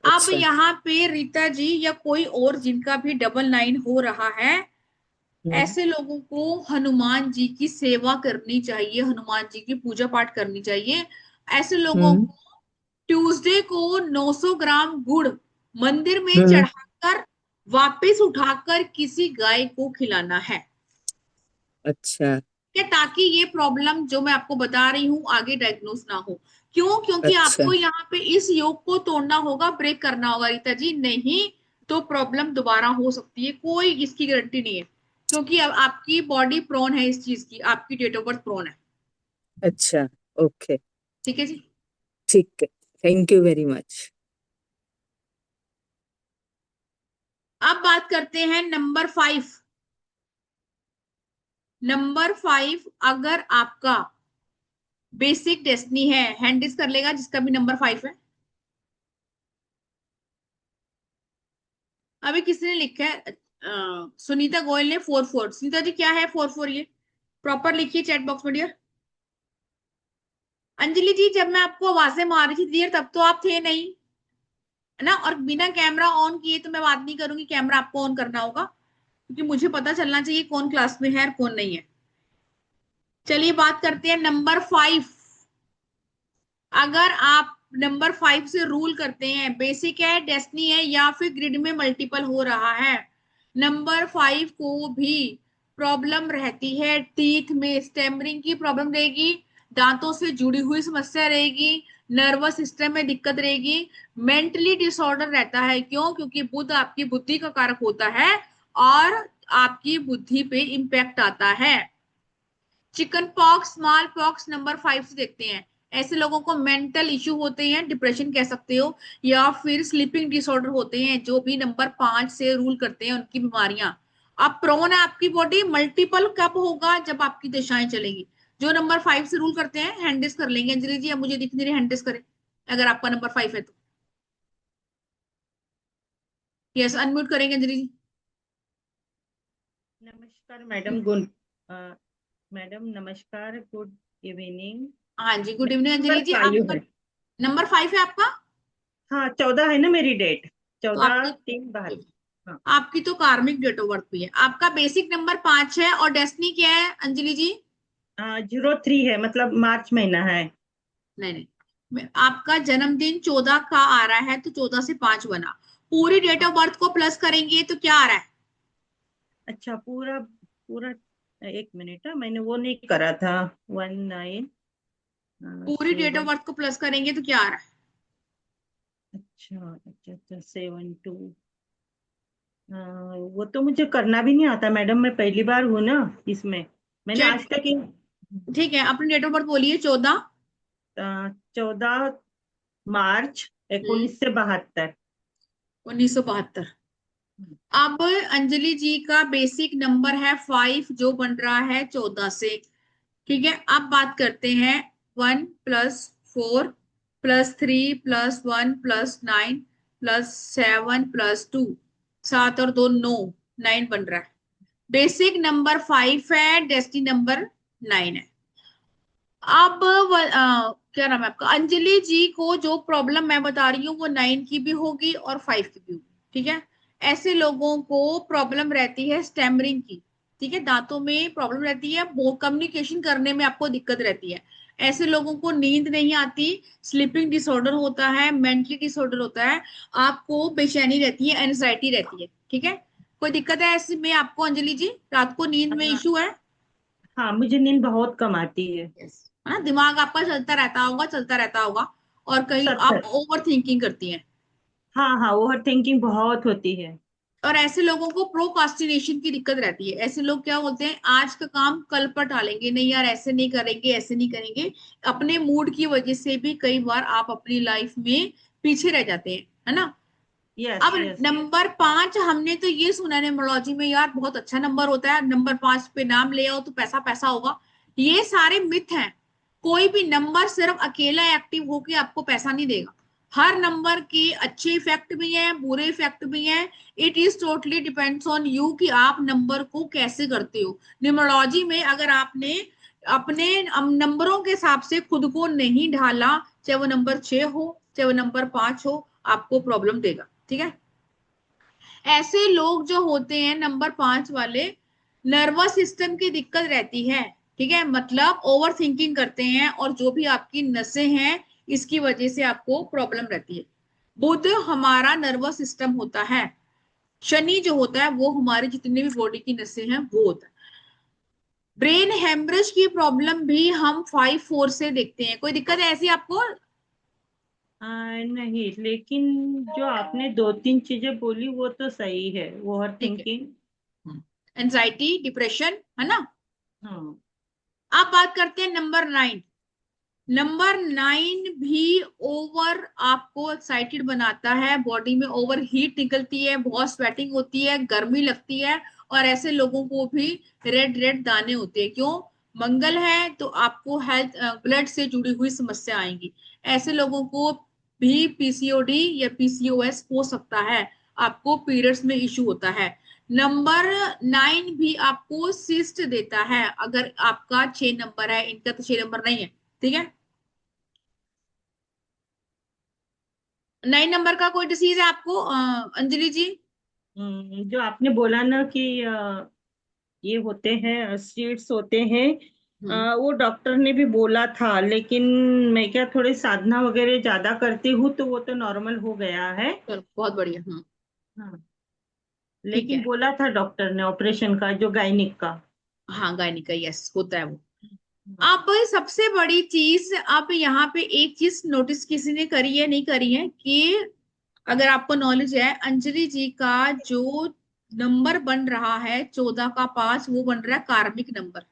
अब अच्छा। यहाँ पे रीता जी या कोई और जिनका भी 99 हो रहा है, हम्म ऐसे लोगों को हनुमान जी की सेवा करनी चाहिए, हनुमान जी की पूजा पाठ करनी चाहिए। ऐसे लोगों हम्म को ट्यूसडे को 900 ग्राम गुड़ मंदिर में हम्म। चढ़ाकर वापस उठाकर किसी गाय को खिलाना है, अच्छा कि ताकि ये प्रॉब्लम जो मैं आपको बता रही हूँ आगे डायग्नोस ना हो। क्यों? क्योंकि अच्छा। आपको यहाँ पे इस योग को तोड़ना होगा, ब्रेक करना होगा रीता जी, नहीं तो प्रॉब्लम दोबारा हो सकती है, कोई इसकी गारंटी नहीं है, क्योंकि अब आपकी बॉडी प्रोन है इस चीज की, आपकी डेट ऑफ बर्थ प्रोन है, अच्छा। ओके। ठीक है जी। ठीक है। Thank you very much. अब बात करते हैं नंबर 5। नंबर 5, अगर आपका बेसिक डेस्टिनी है, हैंड डिस कर लेगा जिसका भी नंबर 5 है। अभी किसी ने लिखा है सुनीता गोयल ने 4-4। सुनीता जी क्या है 4-4? ये प्रॉपर लिखिए चैट बॉक्स में डियर। अंजलि जी जब मैं आपको आवाजें मार रही थी डियर तब तो आप थे नहीं, है ना, और बिना कैमरा ऑन किए तो मैं बात नहीं करूंगी, कैमरा आपको ऑन करना होगा, क्योंकि मुझे पता चलना चाहिए कौन क्लास में है और कौन नहीं है। चलिए बात करते हैं नंबर 5। अगर आप नंबर 5 से रूल करते हैं, बेसिक है, डेस्टिनी है, या फिर ग्रिड में मल्टीपल हो रहा है, नंबर 5 को भी प्रॉब्लम रहती है, टीथ में स्टेमरिंग की प्रॉब्लम रहेगी, दांतों से जुड़ी हुई समस्या रहेगी, नर्वस सिस्टम में दिक्कत रहेगी, मेंटली डिसऑर्डर रहता है। क्यों? क्योंकि बुध आपकी बुद्धि का कारक होता है, और आपकी बुद्धि पे इंपैक्ट आता है। Chicken pox, small pox number 5 से देखते हैं। ऐसे लोगों को मेंटल इश्यू होते हैं, डिप्रेशन कह सकते हो, या फिर स्लीपिंग डिसऑर्डर होते हैं, जो भी नंबर 5 से रूल करते हैं उनकी बीमारियां। अब प्रोन है आपकी बॉडी, मल्टीपल कब होगा? जब आपकी दशाएं चलेंगी। जो नंबर 5 से रूल करते हैं हैंडिस कर लेंगे। अंजलि जी अब मुझे दिख नहीं रही, हैंडिस करें अगर आपका नंबर 5 है तो। यस अनम्यूट करेंगे अंजलि जी। नमस्कार मैडम, गुड मैडम नमस्कार, गुड इवनिंग। हाँ जी गुड इवनिंग नंबर अंजलि जी। 5 आपका है। नंबर 5 है आपका, हाँ 14 है ना मेरी डेट, तो 14/3/72। हाँ आपकी तो कार्मिक डेट ऑफ बर्थ भी है। आपका बेसिक नंबर 5 है, और डेस्टिनी क्या है अंजलि जी? 03 है, मतलब मार्च महीना है। नहीं नहीं, आपका जन्मदिन 14 का आ रहा है, तो 14 से 5 बना, पूरी डेट ऑफ बर्थ को प्लस करेंगे तो क्या आ रहा है? अच्छा पूरा पूरा, एक मिनट, मैंने वो नहीं करा था। 19 पूरी डेट ऑफ 7। बर्थ को प्लस करेंगे तो क्या आ रहा है? अच्छा अच्छा अच्छा, 72। वो तो मुझे करना भी नहीं आता मैडम, मैं पहली बार हूँ ना इसमें, मैंने आज चैट, तक ठीक है, अपनी डेट ऑफ बर्थ बोलिए। 14 14 मार्च 1972। 1972। अब अंजलि जी का बेसिक नंबर है 5, जो बन रहा है 14 से। ठीक है, अब बात करते हैं 1+4+3+1+9+7+2, 7 और 2 9, 9 बन रहा है। बेसिक नंबर 5 है, डेस्टिनी नंबर 9 है। अब क्या नाम है आपका, अंजलि जी को जो प्रॉब्लम मैं बता रही हूँ वो 9 की भी होगी और 5 की भी होगी। ठीक है, ऐसे लोगों को प्रॉब्लम रहती है स्टैमरिंग की। ठीक है, दांतों में प्रॉब्लम रहती है, कम्युनिकेशन करने में आपको दिक्कत रहती है। ऐसे लोगों को नींद नहीं आती, स्लीपिंग डिसऑर्डर होता है, मेंटली डिसऑर्डर होता है, आपको बेचैनी रहती है, एंजाइटी रहती है। ठीक है, कोई दिक्कत है ऐसे में आपको अंजलि जी? रात को नींद में इशू है? हाँ, मुझे नींद बहुत कम आती है। यस, है ना, दिमाग आपका चलता रहता होगा, चलता रहता होगा, और कहीं आप सतत। ओवर थिंकिंग करती हैं। हाँ हाँ, ओवर थिंकिंग बहुत होती है। और ऐसे लोगों को प्रोकास्टिनेशन की दिक्कत रहती है। ऐसे लोग क्या बोलते हैं, आज का काम कल पर टालेंगे, नहीं यार ऐसे नहीं करेंगे, ऐसे नहीं करेंगे। अपने मूड की वजह से भी कई बार आप अपनी लाइफ में पीछे रह जाते हैं, है ना। यस अब यस। नंबर 5, हमने तो ये सुना है न्यूमरोलॉजी में यार बहुत अच्छा नंबर होता है, नंबर 5 पे नाम ले आओ तो पैसा पैसा होगा। ये सारे मिथ हैं। कोई भी नंबर सिर्फ अकेला एक्टिव होके आपको पैसा नहीं देगा। हर नंबर के अच्छे इफेक्ट भी हैं, बुरे इफेक्ट भी हैं। It is totally depends on you कि आप नंबर को कैसे करते हो। न्यूमरोलॉजी में अगर आपने अपने नंबरों के हिसाब से खुद को नहीं ढाला, चाहे वो नंबर 6 हो, चाहे वो नंबर 5 हो, आपको प्रॉब्लम देगा। ठीक है, ऐसे लोग जो होते हैं नंबर 5 वाले, नर्वस सिस्टम की दिक्कत रहती है। ठीक है, मतलब ओवर थिंकिंग करते हैं, और जो भी आपकी नसें हैं इसकी वजह से आपको प्रॉब्लम रहती है। बुध हमारा नर्वस सिस्टम होता है, शनि जो होता है वो हमारे जितने भी बॉडी की नसें हैं वो होता है। ब्रेन हेमरेज की प्रॉब्लम भी हम 5-4 से देखते हैं। कोई दिक्कत है ऐसी आपको? नहीं, लेकिन जो आपने 2-3 चीजें बोली वो तो सही है, ओवर ठीक है, थिंकिंग। एंजाइटी, डिप्रेशन, है ना। हाँ। अब बात करते हैं नंबर 9। नंबर 9 भी ओवर आपको एक्साइटेड बनाता है, बॉडी में ओवर हीट निकलती है, बहुत स्वेटिंग होती है, गर्मी लगती है, और ऐसे लोगों को भी रेड रेड दाने होते हैं। क्यों? मंगल है तो आपको हेल्थ, ब्लड से जुड़ी हुई समस्या आएंगी। ऐसे लोगों को भी पीसीओडी या पीसीओएस हो सकता है, आपको पीरियड्स में इशू होता है। नंबर 9 भी आपको सिस्ट देता है, अगर आपका 6 नंबर है, इनका तो 6 नंबर नहीं है। ठीक है, 9 नंबर का कोई डिसीज है आपको अंजलि जी? जो आपने बोला ना कि ये होते हैं, सीड्स होते हैं, हम्म, वो डॉक्टर ने भी बोला था, लेकिन मैं क्या थोड़ी साधना वगैरह ज्यादा करती हूँ तो वो तो नॉर्मल हो गया है। चलो बहुत बढ़िया। हाँ, ठीक लेकिन है, बोला था डॉक्टर ने ऑपरेशन का, जो गायनिक का। हाँ गायनी का, यस होता है वो। हाँ। अब सबसे बड़ी चीज, अब यहाँ पे एक चीज नोटिस किसी ने करी है नहीं करी है, कि अगर आपको नॉलेज है, अंजलि जी का जो नंबर बन रहा है 14 का 5, वो बन रहा है कार्मिक नंबर।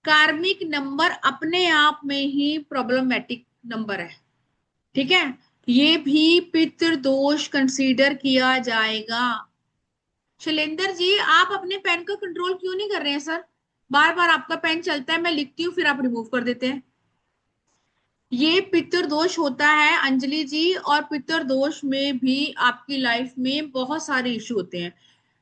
कार्मिक नंबर अपने आप में ही प्रॉब्लमेटिक नंबर है। ठीक है, ये भी पितृदोष कंसीडर किया जाएगा। शैलेंद्र जी, आप अपने पेन का कंट्रोल क्यों नहीं कर रहे हैं सर? बार बार आपका पेन चलता है, मैं लिखती हूँ फिर आप रिमूव कर देते हैं। ये पितृदोष होता है अंजलि जी, और पितृदोष में भी आपकी लाइफ में बहुत सारे इशू होते हैं।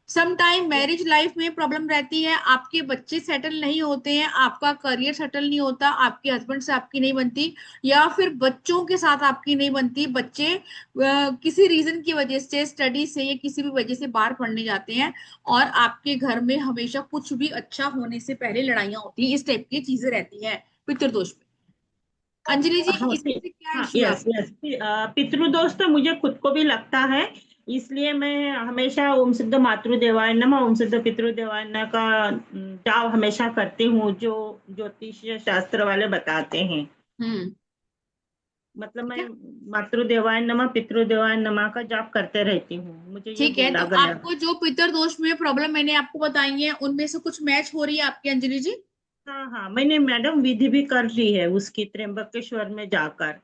सम टाइम मैरिज लाइफ में प्रॉब्लम रहती है, आपके बच्चे सेटल नहीं होते हैं, आपका करियर सेटल नहीं होता, आपके हस्बैंड से आपकी नहीं बनती, या फिर बच्चों के साथ आपकी नहीं बनती। बच्चे किसी रीजन की वजह से, स्टडी से या किसी भी वजह से बाहर पढ़ने जाते हैं, और आपके घर में हमेशा कुछ भी अच्छा होने से पहले लड़ाइयां होती हैं। इस टाइप की चीजें रहती हैं पितृदोष में। अंजलि जी, हाँ इससे क्या हाँ, इशू है यस आपको? यस। पितृदोष तो मुझे खुद को भी लगता है, इसलिए मैं हमेशा ओम सिद्ध मातृदेवाय नमः, ओम सिद्ध पितृदेवाय नमः का जाप हमेशा करती हूँ, जो ज्योतिष शास्त्र वाले बताते हैं। हम्म, मतलब ठीक मैं है। मातृदेवाय नमः पितृदेवाय नमः का जाप करते रहती हूँ, मुझे ये ठीक है, बोला तो गया। आपको जो पितृदोष में प्रॉब्लम मैंने आपको बताई है उनमें से कुछ मैच हो रही है आपकी अंजलि जी? हाँ हाँ, मैंने मैडम विधि भी कर ली है उसकी, त्र्यंबकेश्वर में जाकर।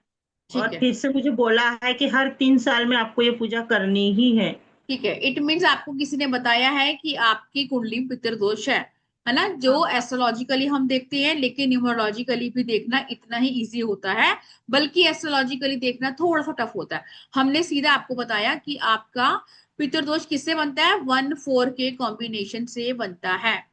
ठीक और है। फिर से मुझे बोला है कि हर 3 साल में आपको ये पूजा करनी ही है। ठीक है, इट मीन्स आपको किसी ने बताया है कि आपकी कुंडली में पितृदोष है ना, जो हाँ हाँ। एस्ट्रोलॉजिकली हम देखते हैं, लेकिन न्यूमरोलॉजिकली भी देखना इतना ही इजी होता है, बल्कि एस्ट्रोलॉजिकली देखना थोड़ा सा टफ होता है। हमने सीधा आपको बताया कि आपका पितृदोष किससे बनता है, 1-4 के कॉम्बिनेशन से बनता है।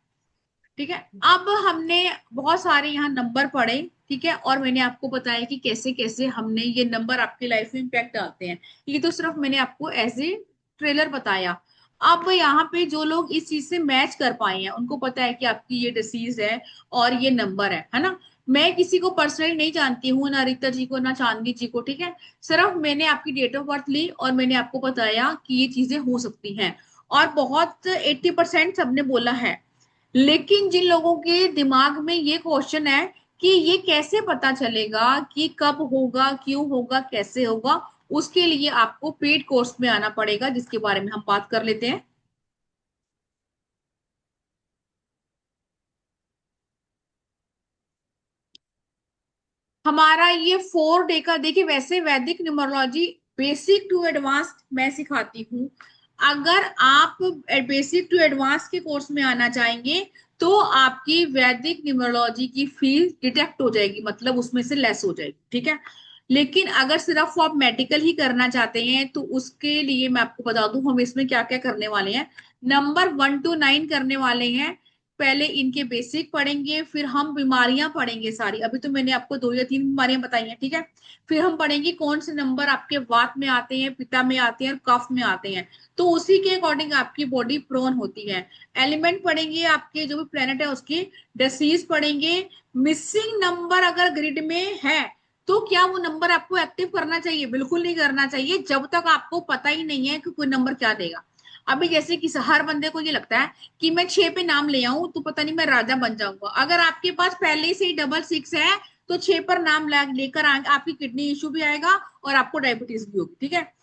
ठीक है, अब हमने बहुत सारे यहाँ नंबर पढ़े, ठीक है, और मैंने आपको बताया कि कैसे कैसे हमने ये नंबर आपकी लाइफ में इम्पैक्ट डालते हैं। ये तो सिर्फ मैंने आपको एज ए ट्रेलर बताया। अब यहाँ पे जो लोग इस चीज से मैच कर पाए हैं, उनको पता है कि आपकी ये डिसीज है और ये नंबर है ना। मैं किसी को पर्सनली नहीं जानती हूँ, ना रीता जी को ना चांदनी जी को, ठीक है। सिर्फ मैंने आपकी डेट ऑफ बर्थ ली और मैंने आपको बताया कि ये चीजें हो सकती हैं, और बहुत 80% सबने बोला है। लेकिन जिन लोगों के दिमाग में ये क्वेश्चन है कि ये कैसे पता चलेगा कि कब होगा, क्यों होगा, कैसे होगा, उसके लिए आपको पेड कोर्स में आना पड़ेगा, जिसके बारे में हम बात कर लेते हैं। हमारा ये 4 डे का, देखिए वैसे वैदिक न्यूमरोलॉजी बेसिक टू एडवांस मैं सिखाती हूँ। अगर आप बेसिक टू एडवांस के कोर्स में आना चाहेंगे तो आपकी वैदिक न्यूमरोलॉजी की फीस डिडक्ट हो जाएगी, मतलब उसमें से लेस हो जाएगी, ठीक है। लेकिन अगर सिर्फ आप मेडिकल ही करना चाहते हैं तो उसके लिए मैं आपको बता दूं हम इसमें क्या क्या करने वाले हैं। नंबर 1 to 9 करने वाले हैं। पहले इनके बेसिक पढ़ेंगे, फिर हम बीमारियां पढ़ेंगे सारी, अभी तो मैंने आपको 2 या 3 बीमारियां बताई हैं, ठीक है। फिर हम पढ़ेंगे कौन से नंबर आपके वात में आते हैं, पित्त में आते हैं और कफ में आते हैं, तो उसी के अकॉर्डिंग आपकी बॉडी प्रोन होती है। एलिमेंट पढ़ेंगे, आपके जो भी प्लेनेट है उसकी डिसीज पढ़ेंगे। मिसिंग नंबर अगर ग्रिड में है तो क्या वो नंबर आपको एक्टिव करना चाहिए? बिल्कुल नहीं करना चाहिए, जब तक आपको पता ही नहीं है कि कोई नंबर क्या देगा। अभी जैसे कि हर बंदे को ये लगता है कि मैं 6 पे नाम ले आऊं तो पता नहीं मैं राजा बन जाऊंगा। अगर आपके पास पहले से ही 666 है तो 6 पर नाम लेकर आपकी किडनी इश्यू भी आएगा और आपको डायबिटीज भी होगी, ठीक है।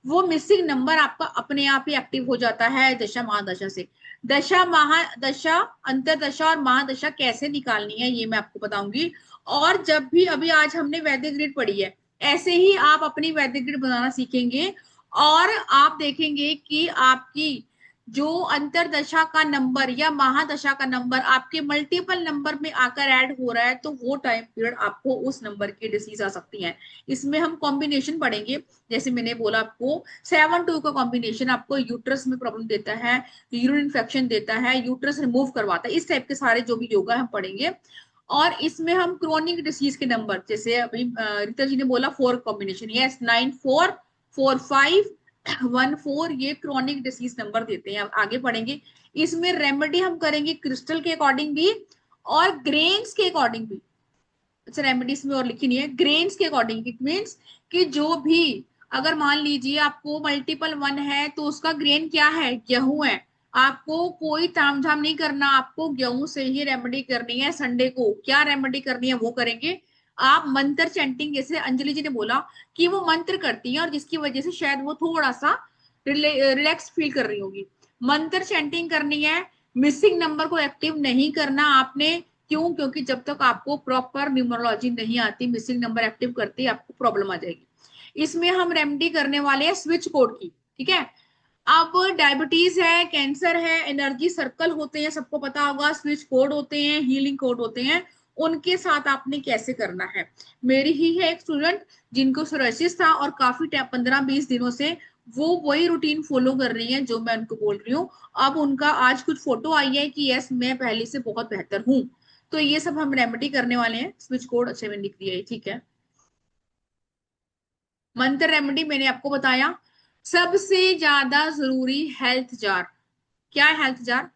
वो मिसिंग नंबर आपका अपने आप ही एक्टिव हो जाता है दशा महादशा से। दशा महादशा, अंतरदशा और महादशा कैसे निकालनी है ये मैं आपको बताऊंगी। और जब भी, अभी आज हमने वैदिक ग्रिड पढ़ी है, ऐसे ही आप अपनी वैदिक ग्रिड बनाना सीखेंगे और आप देखेंगे कि आपकी जो अंतरदशा का नंबर या महादशा का नंबर आपके मल्टीपल नंबर में आकर ऐड हो रहा है, तो वो टाइम पीरियड आपको उस नंबर की डिसीज आ सकती है। इसमें हम कॉम्बिनेशन पढ़ेंगे, जैसे मैंने बोला आपको 7-2 का कॉम्बिनेशन आपको यूट्रस में प्रॉब्लम देता है, यूरिन इन्फेक्शन देता है, यूट्रस रिमूव करवाता है, इस टाइप के सारे जो भी योगा हम पढ़ेंगे। और इसमें हम क्रोनिक डिसीज के नंबर, जैसे अभी रीता जी ने बोला 4 कॉम्बिनेशन, यस 9-4-4-5-1-4, ये क्रोनिक डिसीज नंबर देते हैं, आगे पढ़ेंगे। इसमें रेमेडी हम करेंगे क्रिस्टल के अकॉर्डिंग भी और ग्रेन्स के अकॉर्डिंग भी। अच्छा, रेमेडीज में और लिखी नहीं है, ग्रेन्स के अकॉर्डिंग, इट मीन्स कि जो भी, अगर मान लीजिए आपको मल्टीपल 1 है तो उसका ग्रेन क्या है, गेहूं है। आपको कोई तामझाम नहीं करना, आपको गेहूं से ही रेमेडी करनी है। संडे को क्या रेमेडी करनी है वो करेंगे। आप मंत्र चैंटिंग, जैसे अंजलि जी ने बोला कि वो मंत्र करती है और जिसकी वजह से शायद वो थोड़ा सा रिलैक्स फील कर रही होगी, मंत्र चैंटिंग करनी है। मिसिंग नंबर को एक्टिव नहीं करना आपने, क्यों? क्योंकि जब तक आपको प्रॉपर न्यूमरोलॉजी नहीं आती, मिसिंग नंबर एक्टिव करते ही आपको प्रॉब्लम आ जाएगी। इसमें हम रेमेडी करने वाले हैं स्विच कोड की, ठीक है। अब डायबिटीज है, कैंसर है, एनर्जी सर्कल होते हैं, सबको पता होगा, स्विच कोड होते हैं, हीलिंग कोड होते हैं, उनके साथ आपने कैसे करना है। मेरी ही है एक स्टूडेंट जिनको सोरायसिस था और काफी 15-20 दिनों से वो वही रूटीन फॉलो कर रही है जो मैं उनको बोल रही हूँ। अब उनका आज कुछ फोटो आई है कि यस मैं पहले से बहुत बेहतर हूँ। तो ये सब हम रेमेडी करने वाले हैं, स्विच कोड अच्छे में लिख दिया है, ठीक है। मंत्र रेमेडी मैंने आपको बताया। सबसे ज्यादा जरूरी हेल्थ जार। क्या है हेल्थ जार?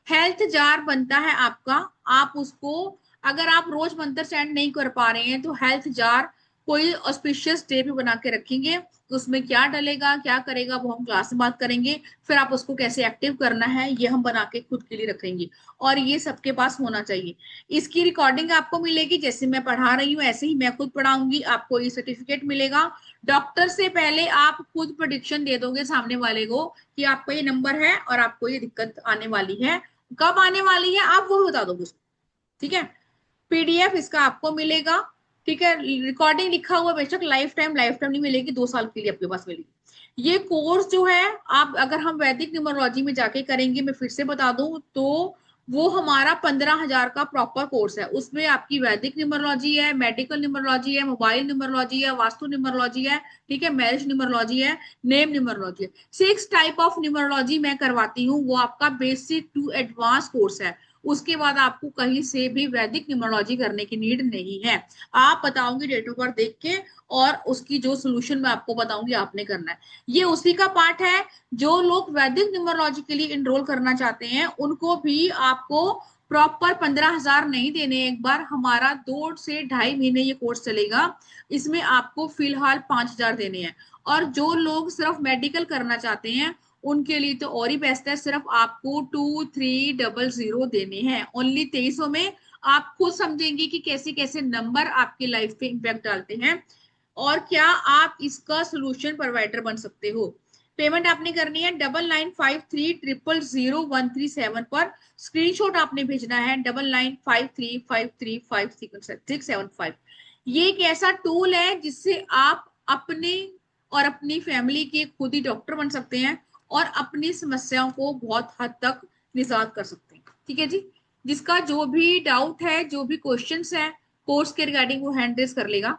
हेल्थ जार बनता है आपका, आप उसको, अगर आप रोज मंत्र चैंट नहीं कर पा रहे हैं तो हेल्थ जार कोई ऑस्पिशियस डे पे बना के रखेंगे उसमें क्या डलेगा, क्या करेगा, वो हम क्लास में बात करेंगे। फिर आप उसको कैसे एक्टिव करना है ये हम बना के खुद के लिए रखेंगे, और ये सबके पास होना चाहिए। इसकी रिकॉर्डिंग आपको मिलेगी, जैसे मैं पढ़ा रही हूँ ऐसे ही मैं खुद पढ़ाऊंगी, आपको ये सर्टिफिकेट मिलेगा। डॉक्टर से पहले आप खुद प्रेडिक्शन दे दोगे सामने वाले को कि आपका ये नंबर है और आपको ये दिक्कत आने वाली है, कब आने वाली है आप वो बता दोगे उसको, ठीक है। पीडीएफ इसका आपको मिलेगा, ठीक है। रिकॉर्डिंग लिखा हुआ बेशक लाइफ टाइम नहीं मिलेगी, 2 साल के लिए आपके पास मिलेगी। ये कोर्स जो है आप अगर हम वैदिक न्यूमरोलॉजी में जाके करेंगे, मैं फिर से बता दूं तो वो हमारा 15,000 का प्रॉपर कोर्स है। उसमें आपकी वैदिक न्यूमरोलॉजी है, मेडिकल न्यूमरोलॉजी है, मोबाइल न्यूमरोलॉजी है, वास्तु न्यूमरोलॉजी है, ठीक है, मैरिज न्यूमरोलॉजी है, नेम न्यूमरोलॉजी है। 6 टाइप ऑफ न्यूमरोलॉजी मैं करवाती हूँ, वो आपका बेसिक टू एडवांस कोर्स है। उसके बाद आपको कहीं से भी वैदिक न्यूमरोलॉजी करने की नीड नहीं है। आप बताओगे डेट ऑफ बर्थ देख के, और उसकी जो सोल्यूशन मैं आपको बताऊंगी आपने करना है। ये उसी का पार्ट है। जो लोग वैदिक न्यूमरोलॉजी के लिए इनरोल करना चाहते हैं उनको भी आपको प्रॉपर 15,000 नहीं देने, एक बार हमारा 2 से 2.5 महीने ये कोर्स चलेगा, इसमें आपको फिलहाल 5,000 देने हैं। और जो लोग सिर्फ मेडिकल करना चाहते हैं उनके लिए तो और ही बेस्ट है, सिर्फ आपको 2300 देने हैं ओनली 2300 में। आप खुद समझेंगे कि कैसे कैसे नंबर आपकी लाइफ पे इम्पैक्ट डालते हैं और क्या आप इसका सोल्यूशन प्रोवाइडर बन सकते हो। पेमेंट आपने करनी है 9953000137 पर। स्क्रीनशॉट आपने भेजना है 9953535675। ये एक ऐसा टूल है जिससे आप अपने और अपनी फैमिली के खुद ही डॉक्टर बन सकते हैं और अपनी समस्याओं को बहुत हद तक निजात कर सकते हैं, ठीक है जी। जिसका जो भी डाउट है, जो भी क्वेश्चंस है कोर्स के रिगार्डिंग, वो हैंड रेस कर लेगा।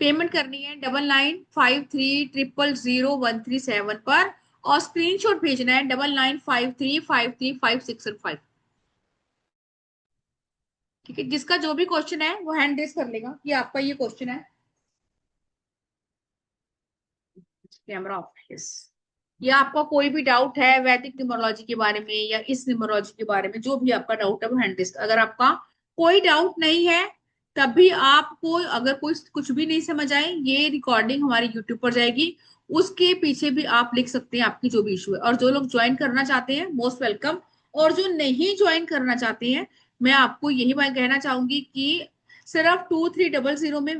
पेमेंट करनी है 9953000137 पर, और स्क्रीनशॉट भेजना है 9953535675, ठीक है। जिसका जो भी क्वेश्चन है वो हैंड रेस कर लेगा कि आपका ये क्वेश्चन है। Camera off, yes. या आपका कोई भी डाउट है वैदिक न्यूमरोलॉजी के बारे में या इस न्यूमरोलॉजी के बारे में, जो भी आपका डाउट है वो हैंड रेस। अगर आपका कोई डाउट नहीं है तब भी आपको अगर कोई कुछ भी नहीं समझ आए, ये रिकॉर्डिंग हमारी यूट्यूब पर जाएगी, उसके पीछे भी आप लिख सकते हैं आपकी जो भी इशू है। और जो लोग ज्वाइन करना चाहते हैं मोस्ट वेलकम, और जो नहीं ज्वाइन करना चाहते हैं मैं आपको यही बात कहना चाहूंगी कि सिर्फ 2300 में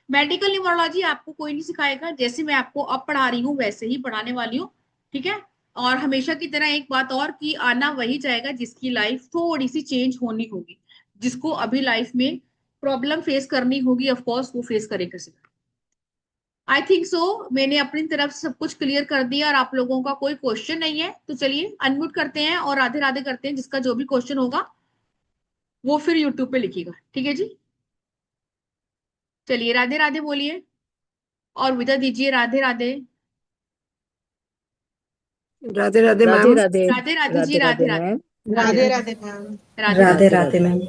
मेडिकल न्यूमरोलॉजी आपको कोई नहीं सिखाएगा। जैसे मैं आपको अब पढ़ा रही हूँ वैसे ही पढ़ाने वाली हूँ, ठीक है। और हमेशा की तरह एक बात और कि आना वही जाएगा जिसकी लाइफ थोड़ी सी चेंज होनी होगी, जिसको अभी लाइफ में प्रॉब्लम फेस करनी होगी, ऑफ कोर्स वो फेस करेगा। आई थिंक सो मैंने अपनी तरफ से सब कुछ क्लियर कर दिया और आप लोगों का कोई क्वेश्चन नहीं है तो चलिए अनम्यूट करते हैं और राधे राधे करते हैं। जिसका जो भी क्वेश्चन होगा वो फिर यूट्यूब पे लिखिएगा, ठीक है जी। चलिए राधे राधे बोलिए और विदा दीजिए। Radhe Radhe. Radhe Radhe Radhe ma'am. Radhe Radhe Radhe ji, Radhe Radhe Radhe Radhe. Ma'am. Radhe Radhe ma'am. Radhe Radhe Radhe. Radhe ma'am.